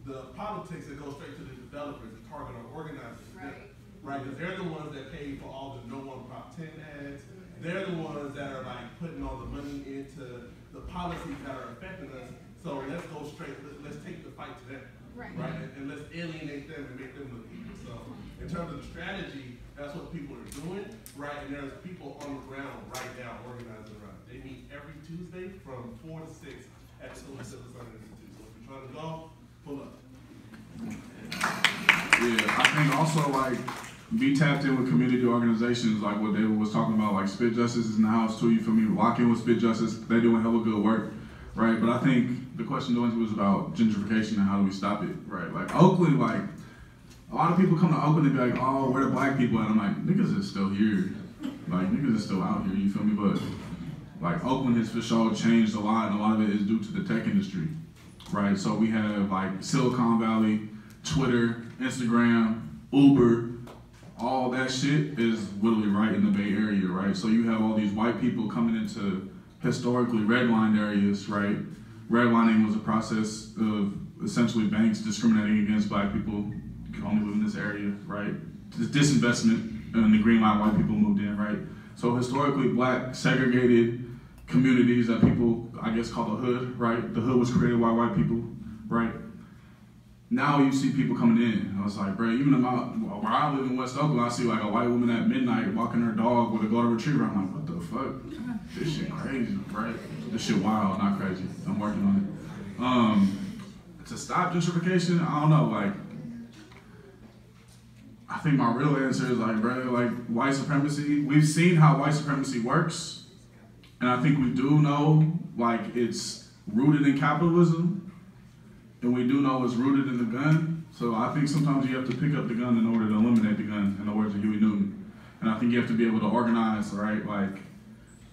the politics and go straight to the developers and target our organizers. Right, because they're the ones that pay for all the No One Prop 10 ads. They're the ones that are like putting all the money into the policies that are affecting us. So let's go straight. Let's take the fight to them, right? And let's alienate them and make them look evil. So in terms of the strategy, that's what people are doing, right? And there's people on the ground right now organizing around it. They meet every Tuesday from 4 to 6 at the Open Civil Center Institute. So if you're trying to go, pull up. Yeah, I think also like be tapped in with community organizations like what David was talking about, like Spit Justice is in the house too, you feel me? Lock in with Spit Justice, they're doing hella good work, right? But I think the question was about gentrification and how do we stop it, right? Like Oakland, like a lot of people come to Oakland and be like, oh, where the black people at? I'm like, niggas is still here. Like niggas is still out here, you feel me? But like Oakland has for sure changed a lot, and a lot of it is due to the tech industry, right? So we have like Silicon Valley, Twitter, Instagram, Uber, all that shit is literally right in the Bay Area, right? So you have all these white people coming into historically redlined areas, right? Redlining was a process of essentially banks discriminating against black people. You can only live in this area, right? Disinvestment, and the green line white people moved in, right? So historically black segregated communities that people, I guess, call the hood, right? The hood was created by white people, right? Now you see people coming in. I was like, bro, even where I live in West Oakland, I see like a white woman at midnight walking her dog with a golden retriever. I'm like, what the fuck? This shit crazy, right? This shit wild, not crazy. I'm working on it. To stop gentrification, I don't know, like, I think my real answer is like, bro, like white supremacy, we've seen how white supremacy works. And I think we do know, like, it's rooted in capitalism. And we do know it's rooted in the gun. So I think sometimes you have to pick up the gun in order to eliminate the gun, in the words of Huey Newton. And I think you have to be able to organize, right? Like,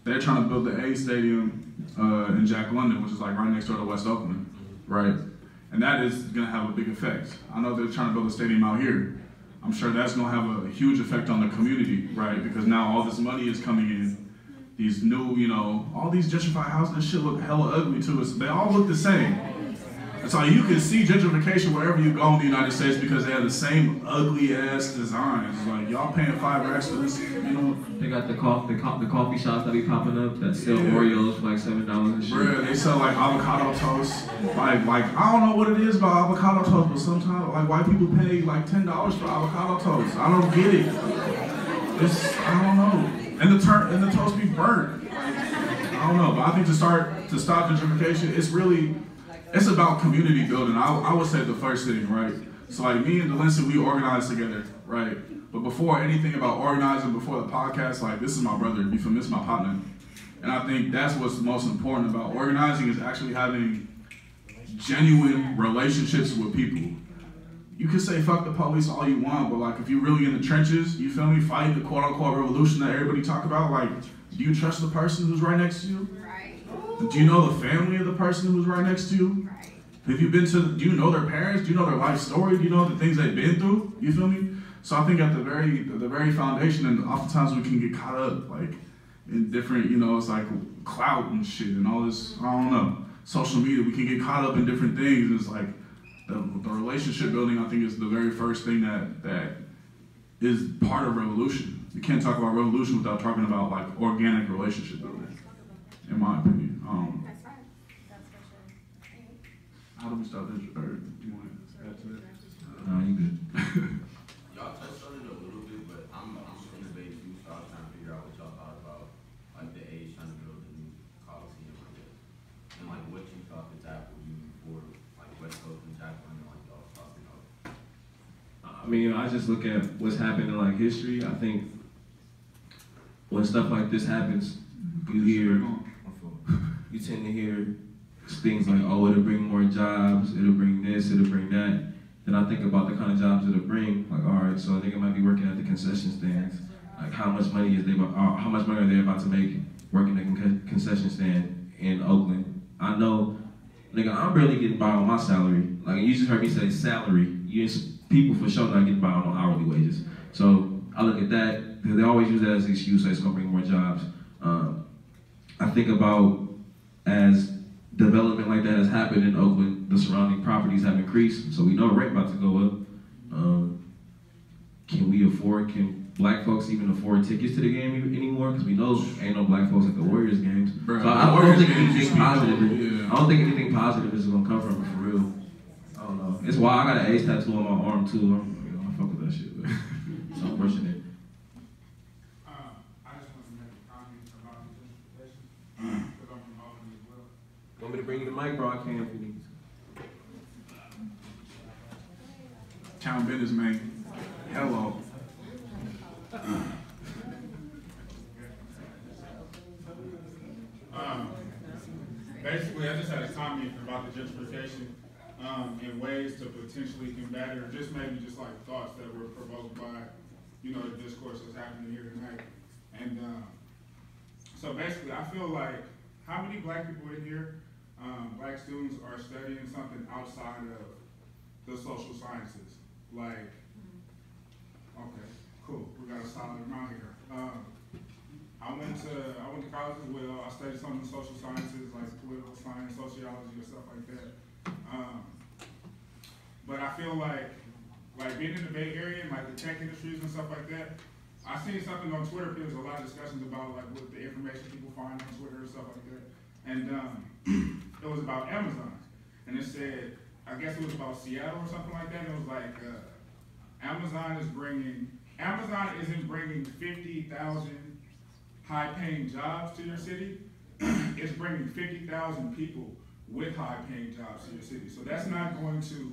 they're trying to build the A Stadium in Jack London, which is like right next door to West Oakland, right? And that is gonna have a big effect. I know they're trying to build a stadium out here. I'm sure that's gonna have a huge effect on the community, right? Because now all this money is coming in. These new, you know, all these gentrified houses, this shit look hella ugly too. They all look the same. So you can see gentrification wherever you go in the United States because they have the same ugly ass designs. Like y'all paying $5 for this, you know? They got the coffee shops that be popping up that sell Oreos for like $7 and shit. Bruh, they sell like avocado toast. Like I don't know what it is about avocado toast, but sometimes like white people pay like $10 for avocado toast. I don't get it. I don't know. And the toast be burnt. I don't know, but I think to stop gentrification, it's about community building. I would say the first thing, right? So like me and Delancey, we organized together, right? But before anything about organizing, before the podcast, like this is my brother, you feel me? This is my partner. And I think that's what's the most important about organizing is actually having genuine relationships with people. You can say fuck the police all you want, but like if you're really in the trenches, you feel me, fighting the quote unquote revolution that everybody talk about, like do you trust the person who's right next to you? Do you know the family of the person who's right next to you? Right. Do you know their parents? Do you know their life story? Do you know the things they've been through? You feel me? So I think at the very foundation, and oftentimes we can get caught up like in different, you know, it's like clout and shit and all this, I don't know, social media, we can get caught up in different things. It's like the relationship building, I think, is the very first thing that is part of revolution. You can't talk about revolution without talking about like organic relationship building, in my opinion. That's right. That's for sure. How do we stop this? Or do you want to add to that? No, you good. Y'all touched on it a little bit, but I'm just in the debate too, so I was trying to figure out what y'all thought about like the age trying to build a new Coliseum, I guess. And like what you thought the tap would do before like West Coast and Jack London, like y'all was talking about. I mean, I just look at what's happened in like history. I think when stuff like this happens, you tend to hear things like, oh, it'll bring more jobs, it'll bring this, it'll bring that. Then I think about the kind of jobs it'll bring. Like, all right, so I think I might be working at the concession stands. Like, how much money are they about to make working at a concession stand in Oakland? I know, nigga, I'm barely getting by on my salary. Like, you just heard me say salary. People for sure not getting by on hourly wages. So I look at that, because they always use that as an excuse, so it's gonna bring more jobs. I think about as development like that has happened in Oakland, the surrounding properties have increased, so we know rent about to go up. Can black folks even afford tickets to the game anymore, because we know ain't no black folks at the Warriors games. Bro, so I don't think Warriors anything positive. yeah. I don't think anything positive is gonna come from it for real. I don't know. It's why I got an ace tattoo on my arm too. I fuck with that shit. So I'm pushing it. I just want to make a comment about the gentrification because I'm from Albany as well. Want me to bring you the mic, bro? I can if you need to. Town business, man. Hello. Basically, I just had a comment about the gentrification and ways to potentially combat it, or just maybe just like thoughts that were provoked by, you know, the discourse that's happening here tonight. And so basically, I feel like how many black people in here, black students, are studying something outside of the social sciences? Like, okay, cool, we got a solid amount here. I went to college as well. I studied some of the social sciences, like political science, sociology, and stuff like that. But I feel like being in the Bay Area and like the tech industries and stuff like that, I seen something on Twitter. There was a lot of discussions about like what the information people find on Twitter and stuff like that. And it was about Amazon, and it said, I guess it was about Seattle or something like that. And it was like Amazon isn't bringing 50,000 high-paying jobs to your city. It's bringing 50,000 people with high-paying jobs to your city. So that's not going to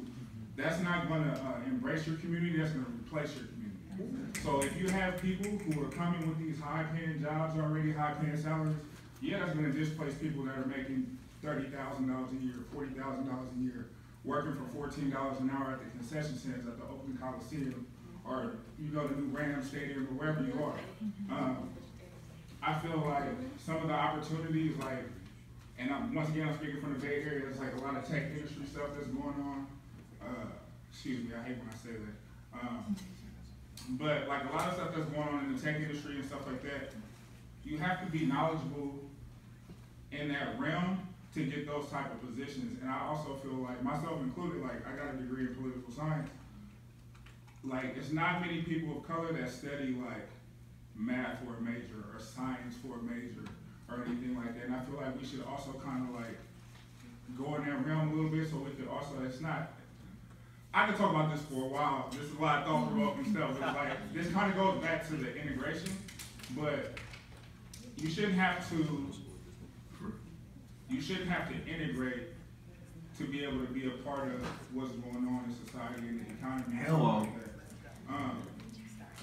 embrace your community. That's going to replace your community. So if you have people who are coming with these high-paying jobs already, high-paying salaries, yeah, that's going to displace people that are making $30,000 a year, $40,000 a year, working for $14 an hour at the concession stands at the Oakland Coliseum, or you go to New Rams Stadium, or wherever you are. I feel like some of the opportunities, like, and once again, I'm speaking from the Bay Area, there's like a lot of tech industry stuff that's going on. Excuse me, I hate when I say that. But like a lot of stuff that's going on in the tech industry and stuff like that, you have to be knowledgeable in that realm to get those type of positions. And I also feel like, myself included, like I got a degree in political science. Like, it's not many people of color that study like math for a major or science for a major or anything like that. And I feel like we should also kind of like go in that realm a little bit so we could also, it's not, I could talk about this for a while. This is a lot of thought-provoking stuff. But like, this kind of goes back to the integration, but you shouldn't have to integrate to be able to be a part of what's going on in society and the economy. Hello.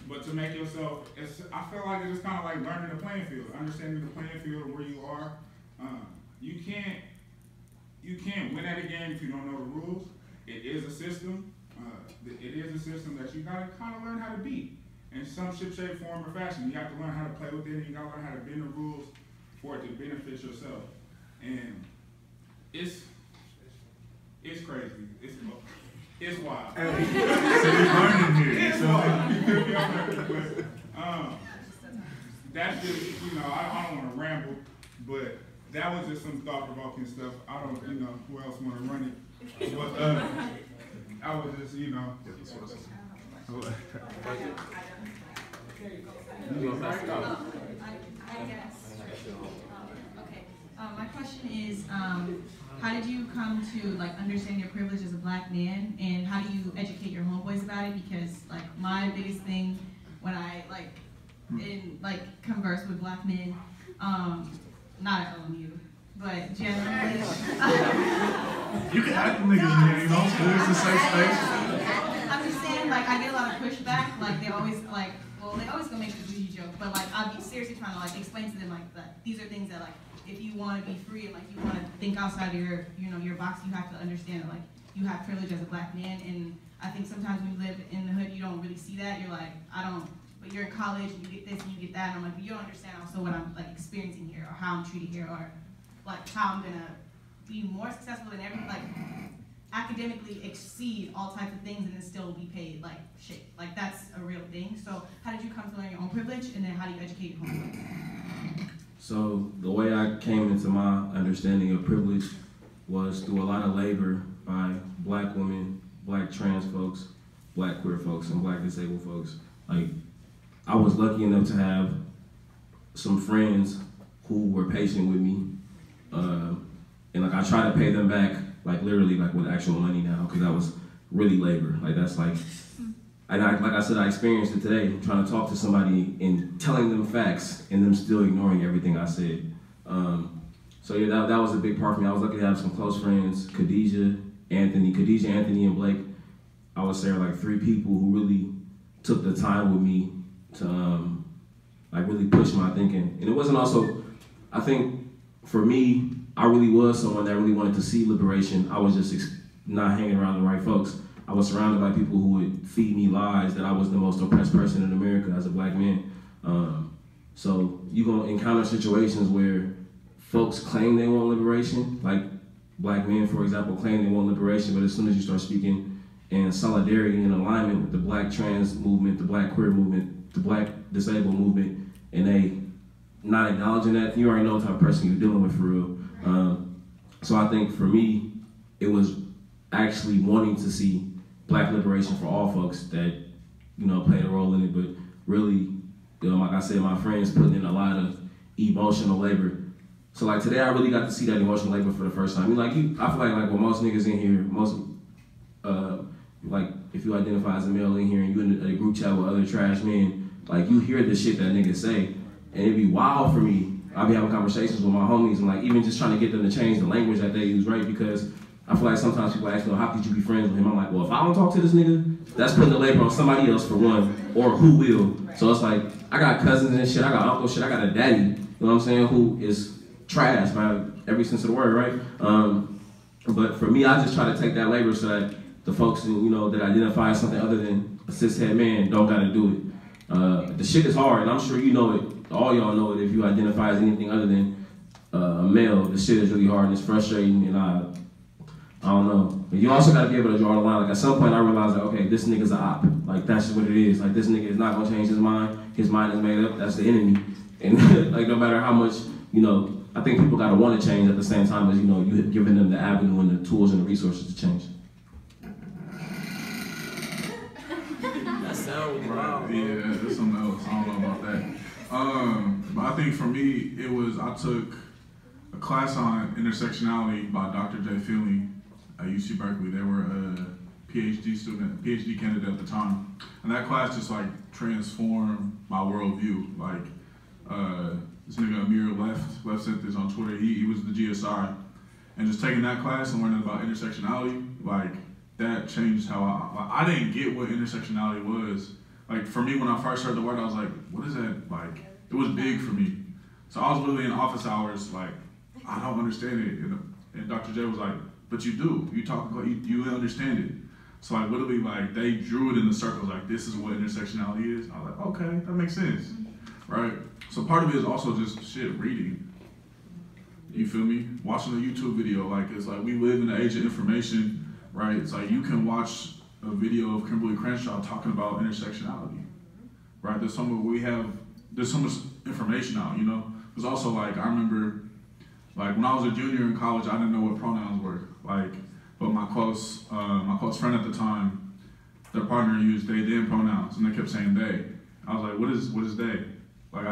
But to make yourself, I feel like it's just kind of like learning the playing field, understanding the playing field of where you are. You can't win at a game if you don't know the rules. It is a system. It is a system that you gotta kind of learn how to beat in some shape, form, or fashion. You have to learn how to play within it. You gotta learn how to bend the rules for it to benefit yourself. And it's crazy. It's wild. It's wild. That's just, you know, I don't want to ramble, but that was just some thought-provoking stuff. I don't, you know, who else want to run it? But I was just, you know. I guess. Okay. My question is, how did you come to like understand your privilege as a black man, and how do you educate your homeboys about it? Because like my biggest thing when I converse with black men, not at OMU, but generally. You can act the niggas in here, you know, it's a safe space. I'm just saying, like, I get a lot of pushback. Like, they always gonna make the bougie joke, but like, I'll be seriously trying to like explain to them like that these are things that like, if you want to be free and like you want to think outside of your, your box, you have to understand that like you have privilege as a black man. And I think sometimes when you live in the hood, you don't really see that. You're like, but you're in college and you get this and you get that, and I'm like, but you don't understand also what I'm like experiencing here, or how I'm treated here, or like how I'm gonna be more successful than like academically exceed all types of things and then still be paid like shit. Like that's a real thing. So how did you come to learn your own privilege, and then how do you educate your homeboys? So the way I came into my understanding of privilege was through a lot of labor by black women, black trans folks, black queer folks, and black disabled folks. Like I was lucky enough to have some friends who were patient with me, and like I try to pay them back, like literally, like with actual money now, because that was really labor. Like that's like, and like I said, I experienced it today, trying to talk to somebody and telling them facts, and them still ignoring everything I said. So yeah, that was a big part for me. I was lucky to have some close friends, Khadijah, Anthony, and Blake. I would say are like 3 people who really took the time with me to like really push my thinking. And it wasn't also, I think for me, I really was someone that really wanted to see liberation. I was just not hanging around the right folks. I was surrounded by people who would feed me lies that I was the most oppressed person in America as a black man. So you're gonna encounter situations where folks claim they want liberation, like black men, for example, claim they want liberation, but as soon as you start speaking in solidarity and alignment with the black trans movement, the black queer movement, the black disabled movement, and they not acknowledging that, you already know what type of person you're dealing with for real. So I think for me, it was actually wanting to see black liberation for all folks that, you know, played a role in it, but really, like I said, my friends putting in a lot of emotional labor. So like today, I really got to see that emotional labor for the first time. I mean, like I feel like with most niggas in here, like if you identify as a male in here and you in a group chat with other trash men, like you hear the shit that niggas say, and it'd be wild for me. I'll be having conversations with my homies and like even just trying to get them to change the language that they use, right? Because I feel like sometimes people ask me, how could you be friends with him? I'm like, well, if I don't talk to this nigga, that's putting the labor on somebody else for one, or who will. So it's like, I got cousins and shit, I got uncle shit, I got a daddy, you know what I'm saying, who is trash by every sense of the word, right? But for me, I just try to take that labor so that the folks, you know, that identify as something other than a cishet man don't gotta do it. The shit is hard, and I'm sure you know it, all y'all know it, if you identify as anything other than a male, the shit is really hard and it's frustrating, and I don't know. But you also gotta be able to draw the line. Like at some point I realized that, okay, this nigga's an op. Like that's just what it is. Like this nigga is not gonna change his mind is made up, that's the enemy. And like no matter how much, you know, I think people gotta wanna change at the same time as, you know, you giving them the avenue and the tools and the resources to change. That sounds wow. Yeah, there's something else. I don't know about that. But I think for me, it was, I took a class on intersectionality by Dr. J. Fielding at UC Berkeley. They were a PhD student, PhD candidate at the time. And that class just like transformed my worldview. Like, this nigga Amir left sent this on Twitter. He was the GSI. And just taking that class and learning about intersectionality, like, that changed how I didn't get what intersectionality was. Like for me, when I first heard the word, I was like, what is that? Like, it was big for me. So I was literally in office hours, like, I don't understand it. And Dr. J was like, but you do. You talk, you understand it. So like literally like they drew it in the circles, like this is what intersectionality is. I was like, okay, that makes sense, right? So part of it is also just shit, reading. You feel me? Watching a YouTube video, like it's like we live in the age of information, right? It's like you can watch a video of Kimberly Crenshaw talking about intersectionality, right? There's so much information out, you know? There's also like, I remember, like when I was a junior in college, I didn't know what pronouns were, like, but my close friend at the time, their partner used they, them pronouns, and they kept saying they. I was like, what is they? Like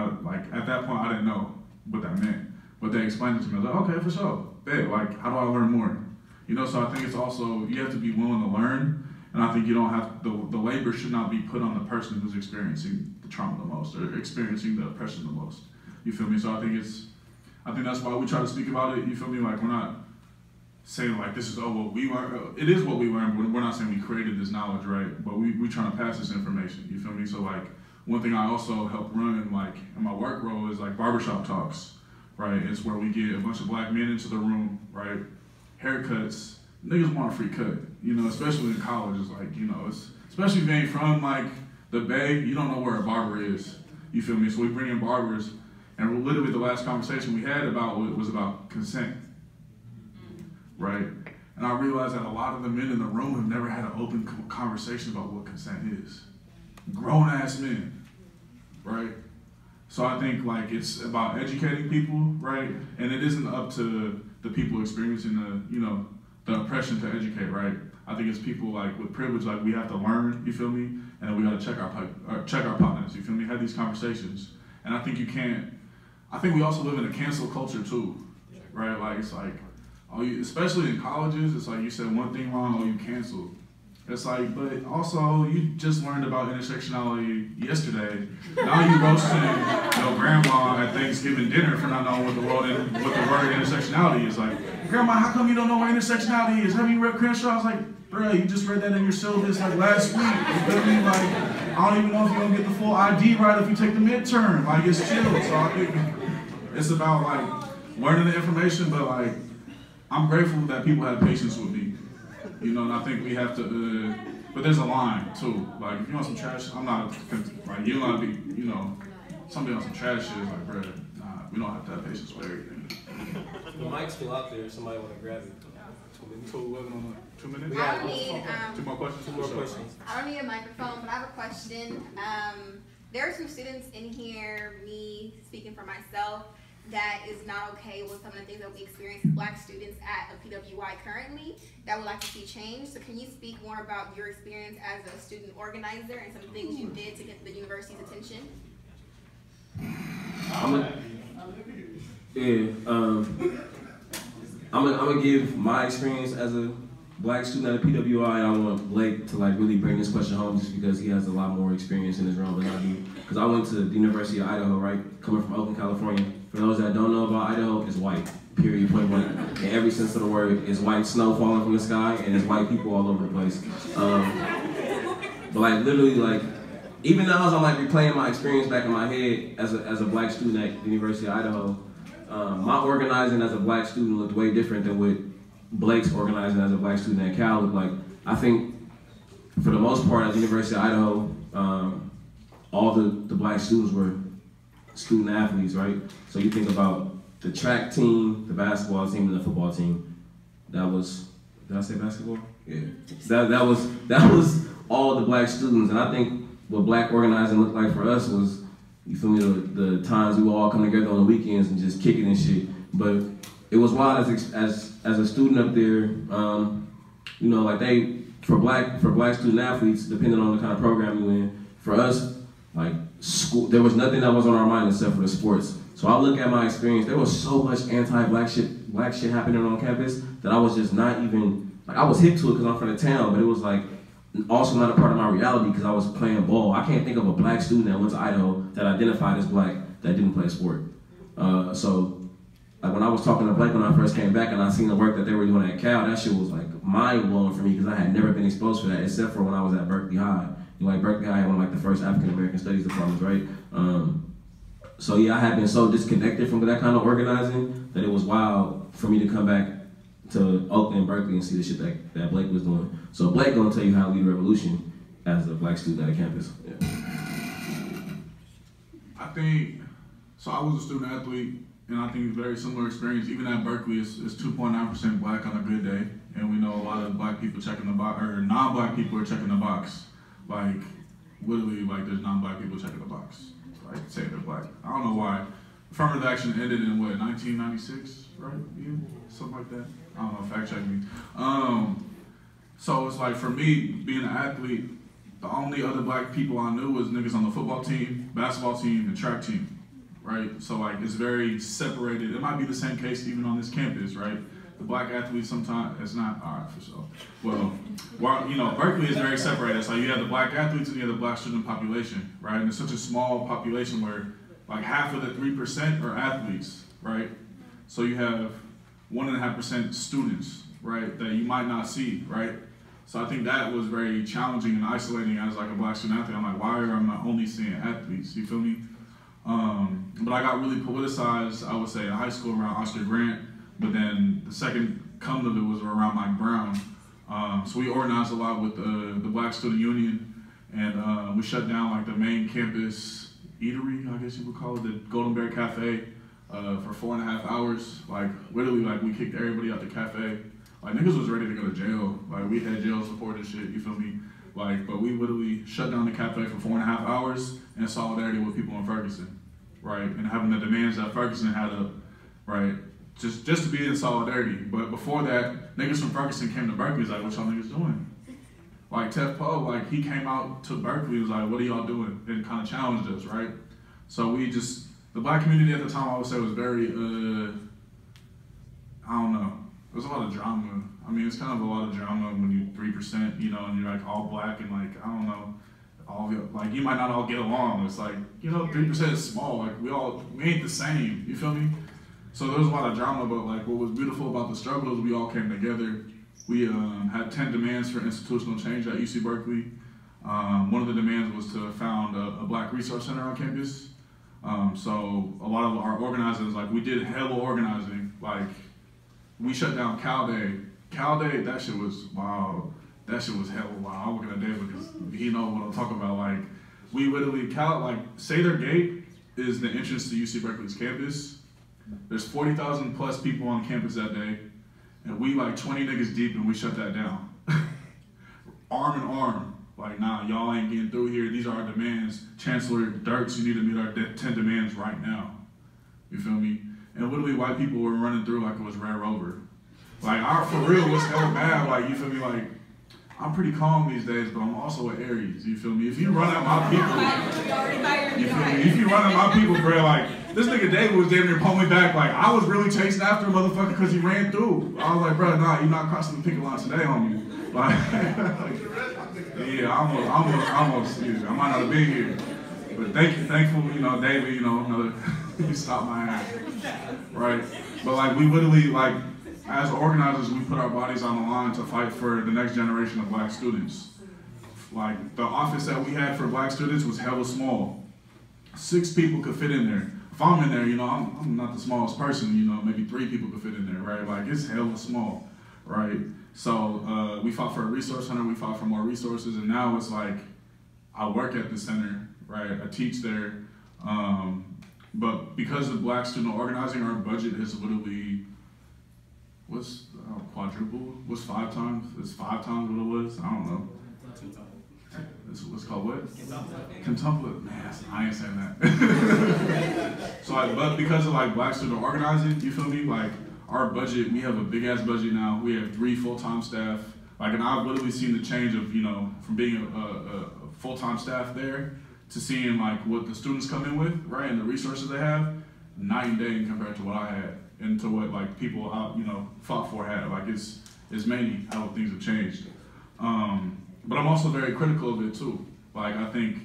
at that point, I didn't know what that meant, but they explained it to me. I was like, okay, for sure, they, like, how do I learn more? You know, so I think it's also, you have to be willing to learn, and I think you don't have, the labor should not be put on the person who's experiencing the trauma the most, or experiencing the oppression the most. You feel me? So I think that's why we try to speak about it, you feel me? Like, we're not saying like, this is, oh, what we learned. It is what we learned, but we're not saying we created this knowledge, right? But we trying to pass this information, you feel me? So like, one thing I also help run, like, in my work role is like barbershop talks, right? It's where we get a bunch of black men into the room, right? Haircuts, niggas want a free cut, you know, especially in college. It's like, you know, especially if you ain't from like the Bay, you don't know where a barber is, you feel me? So we bring in barbers, and literally the last conversation we had was about consent, right? And I realized that a lot of the men in the room have never had an open conversation about what consent is. Grown ass men, right? So I think like it's about educating people, right? And it isn't up to the people experiencing the, you know, the oppression to educate, right? I think it's people like with privilege, like we have to learn, you feel me? And we gotta check our partners, you feel me? Have these conversations. And I think I think we also live in a cancel culture too, right? Like it's like, especially in colleges, it's like you said one thing wrong, you canceled. It's like, but also you just learned about intersectionality yesterday. Now you roasting your grandma at Thanksgiving dinner for not knowing what the word intersectionality is. Like, Grandma, how come you don't know what intersectionality is? Have you read Crenshaw? I was like, bro, you just read that in your syllabus like last week. You feel me? Like, I don't even know if you're gonna get the full ID right if you take the midterm. Like, it's chill. So I think it's about like learning the information, but like, I'm grateful that people have patience with me. You know, and I think we have to, but there's a line too. Like, if you want some trash, I'm not, like, you don't want to be, you know, somebody on some trash shit is like, bro, nah, we don't have to have patience with everything. The mic's still out there, somebody want to grab it. 2 minutes? I don't need, 2 more questions? 2 more questions. I don't need a microphone, but I have a question. There are some students in here, me speaking for myself, that is not okay with some of the things that we experience as Black students at a PWI currently that would like to see change. So can you speak more about your experience as a student organizer and some things you did to get the university's attention? I'm gonna give my experience as a Black student at a PWI. I want Blake to like really bring this question home just because he has a lot more experience in this realm than I do. Because I went to the University of Idaho, right? Coming from Oakland, California. For those that don't know about Idaho, it's white. Period, point blank. In every sense of the word, it's white snow falling from the sky and it's white people all over the place. But like literally, like even now as I'm like replaying my experience back in my head as a Black student at the University of Idaho, my organizing as a Black student looked way different than what Blake's organizing as a Black student at Cal looked like. I think for the most part at the University of Idaho, all the Black students were student athletes, right? So you think about the track team, the basketball team, and the football team. That was, did I say basketball? Yeah. That was all the Black students, and I think what Black organizing looked like for us was, you feel me, the times we would all come together on the weekends and just kick it and shit. But it was wild as a student up there, you know, like for black student athletes, depending on the kind of program you in, for us, like school, there was nothing that was on our mind except for the sports. So I look at my experience, there was so much anti-Black shit happening on campus that I was just not even, like I was hip to it because I'm from the town, but it was like also not a part of my reality because I was playing ball. I can't think of a Black student that went to Idaho that identified as Black that didn't play a sport. So like when I was talking to Blake when I first came back and I seen the work that they were doing at Cal, that shit was like mind-blowing for me because I had never been exposed to that except for when I was at Berkeley High. You know, like Berkeley High had one of like the first African American studies departments, right? So yeah, I had been so disconnected from that kind of organizing that it was wild for me to come back to Oakland and Berkeley and see the shit that Blake was doing. So Blake gonna tell you how to lead a revolution as a Black student at a campus. Yeah. I think, so I was a student athlete, and I think it's a very similar experience. Even at Berkeley, it's 2.9% Black on a good day, and we know a lot of Black people checking the box, or non-Black people are checking the box. Like, literally, like there's non-Black people checking the box. Like, say they're Black. I don't know why. Affirmative action ended in what, 1996, right? Yeah, something like that. I don't know, fact check me. So it's like for me, being an athlete, the only other Black people I knew was niggas on the football team, basketball team, and track team, right? So like it's very separated. It might be the same case even on this campus, right? The Black athletes sometimes, it's not, all right, for sure. Well, you know, Berkeley is very separated. So you have the Black athletes and you have the Black student population, right? And it's such a small population where like half of the 3% are athletes, right? So you have 1.5% students, right, that you might not see, right? So I think that was very challenging and isolating as like a Black student athlete. I'm like, why am I only seeing athletes? You feel me? But I got really politicized, I would say, in high school around Oscar Grant, but then the second come of it was around Mike Brown. So we organized a lot with the Black Student Union, and we shut down like the main campus eatery, I guess you would call it, the Golden Bear Cafe, for 4.5 hours. Like literally, like we kicked everybody out the cafe. Like niggas was ready to go to jail. Like we had jail support and shit, you feel me? Like, but we literally shut down the cafe for 4.5 hours in solidarity with people in Ferguson, right? And having the demands that Ferguson had up, right? just to be in solidarity. But before that, niggas from Ferguson came to Berkeley, was like, what y'all niggas doing? Like Tef Poe, like he came out to Berkeley, was like, what are y'all doing? And kind of challenged us, right? So the black community at the time, I would say, was very, I don't know. There's a lot of drama. I mean, it's kind of a lot of drama when you 3%, you know, and you're like all black and like, I don't know, like you might not all get along. It's like, you know, 3% is small. Like we ain't the same. You feel me? So there was a lot of drama, but like what was beautiful about the struggle is we all came together. We had 10 demands for institutional change at UC Berkeley. One of the demands was to found a Black Resource Center on campus. So a lot of our organizers, like we did hella organizing. Like we shut down Cal Day. Cal Day, that shit was wow. That shit was hella wild. I'm looking at David because he knows what I'm talking about. Like we literally, Sather Gate is the entrance to UC Berkeley's campus. There's 40,000 plus people on campus that day. And we like 20 niggas deep and we shut that down. Arm in arm. Like, nah, y'all ain't getting through here. These are our demands. Chancellor Dirks, you need to meet our 10 demands right now. You feel me? And literally white people were running through like it was Rare Rover. Like, for real, was hella bad. Like, you feel me? Like, I'm pretty calm these days, but I'm also an Aries. You feel me? If you run at my people, you feel me? If you run at my people, bro, like, this nigga David was damn near pulling me back. Like, I was really chasing after a motherfucker because he ran through. I was like, bro, nah, you're not crossing the picket line today, homie. Like, yeah, almost, yeah, I might not have been here. But thankful, you know, David, you know, he stopped my ass, right? But like, we literally, like, as organizers, we put our bodies on the line to fight for the next generation of black students. Like, the office that we had for black students was hella small. 6 people could fit in there. If I'm in there, you know, I'm not the smallest person, you know, maybe 3 people could fit in there, right? Like, it's hella small, right? So we fought for a resource center, we fought for more resources, and now it's like, I work at the center, right? I teach there. But because of black student organizing, our budget has literally, quadrupled? What's 5 times? It's 5 times what it was? I don't know. It's called what? Quintuple. Man, I ain't saying that. So, but because of like black student organizing, you feel me? Like our budget, we have a big ass budget now. We have 3 full-time staff. Like, and I've literally seen the change of, you know, from being a full-time staff there to seeing like what the students come in with, right, and the resources they have, night and day compared to what I had and to what like people out, you know, fought for had. Like it's mainly how things have changed. But I'm also very critical of it too. Like I think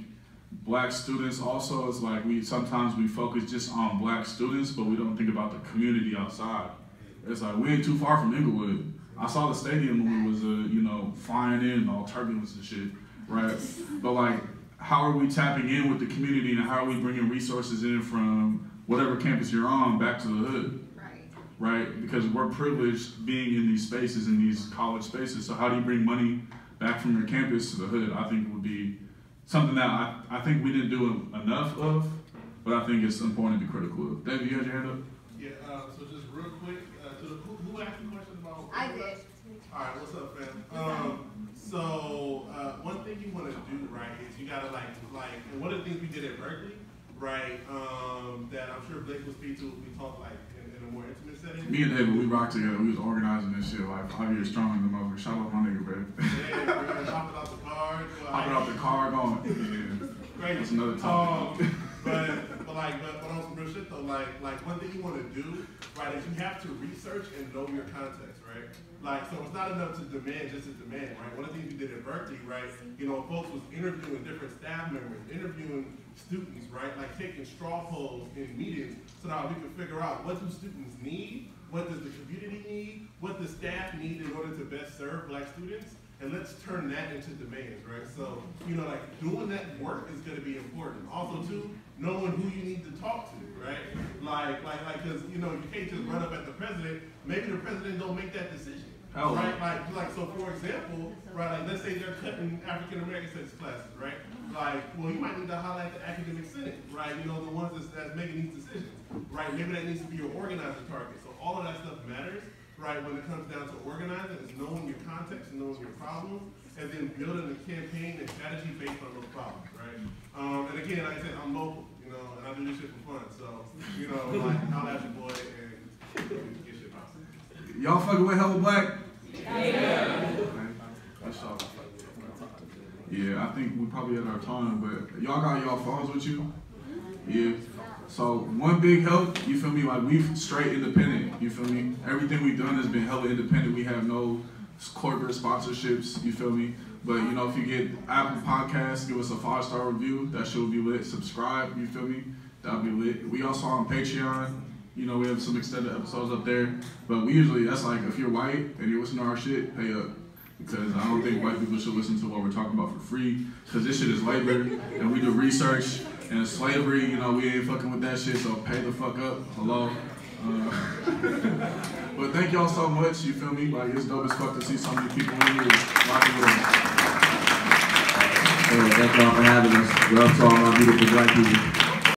black students also is like sometimes we focus just on black students, but we don't think about the community outside. It's like we ain't too far from Inglewood. I saw the stadium when it was you know, flying in, all turbulence and shit, right? But like, how are we tapping in with the community and how are we bringing resources in from whatever campus you're on back to the hood? Right? Because we're privileged being in these spaces, in these college spaces. So how do you bring money back from your campus to the hood? I think would be something that I think we didn't do enough of, but I think it's important to be critical of. David, you had your hand up? Yeah, so just real quick, who asked the question about? I did. All right, what's up, fam? So one thing you want to do, right, is you gotta like, and one of the things we did at Berkeley, right, that I'm sure Blake will speak to, we talk like in a more intimate setting. Me and David, we rocked together. We was organizing this shit like 5 years strong in the motherfucker. Shout out my nigga, baby. Yeah, we're gonna hop it off the car. Hop it off the car, going. Yeah. Great. That's another topic. But on some real shit though, like one thing you want to do, right, is you have to research and know your context, right? Like, so it's not enough to demand just to demand, right? One of the things we did at Berkeley, right, you know, folks was interviewing different staff members, interviewing students, right, like taking straw polls in meetings so that we could figure out what do students need, what does the community need, what does staff need in order to best serve black students, and let's turn that into demands, right? So, you know, like doing that work is going to be important. Also, too, knowing who you need to talk to, right? Like, because, you know, you can't just run up at the president. Maybe the president don't make that decision, right? Like, so for example, right, like let's say they're cutting African American studies classes, right? Like, well, you might need to highlight the academic senate, right? You know, the ones that's making these decisions, right? Maybe that needs to be your organizer target. So all of that stuff matters. Right, when it comes down to organizing, is knowing your context, knowing your problems, and then building a campaign and strategy based on those problems, right? And again, like I said, I'm local, you know, and I do this shit for fun, so, you know, like, I'll ask your boy and Y'all fucking with Hella Black? Yeah. Yeah, I think we probably at our time, but y'all got y'all phones with you? Yeah. So one big help, you feel me? Like we've straight independent, you feel me? Everything we've done has been hella independent. We have no corporate sponsorships, you feel me? But you know, if you get Apple Podcasts, give us a 5-star review. That shit will be lit. Subscribe, you feel me? That'll be lit. We also on Patreon. You know, we have some extended episodes up there. But we usually, that's like, if you're white and you're listening to our shit, pay up. Because I don't think white people should listen to what we're talking about for free. Because this shit is labor, and we do research. And slavery, you know, we ain't fucking with that shit, so pay the fuck up. Hello? But thank y'all so much, you feel me? Like, it's dope as fuck to see so many people in here rocking with us. Thank y'all for having us. Love to all my beautiful black people.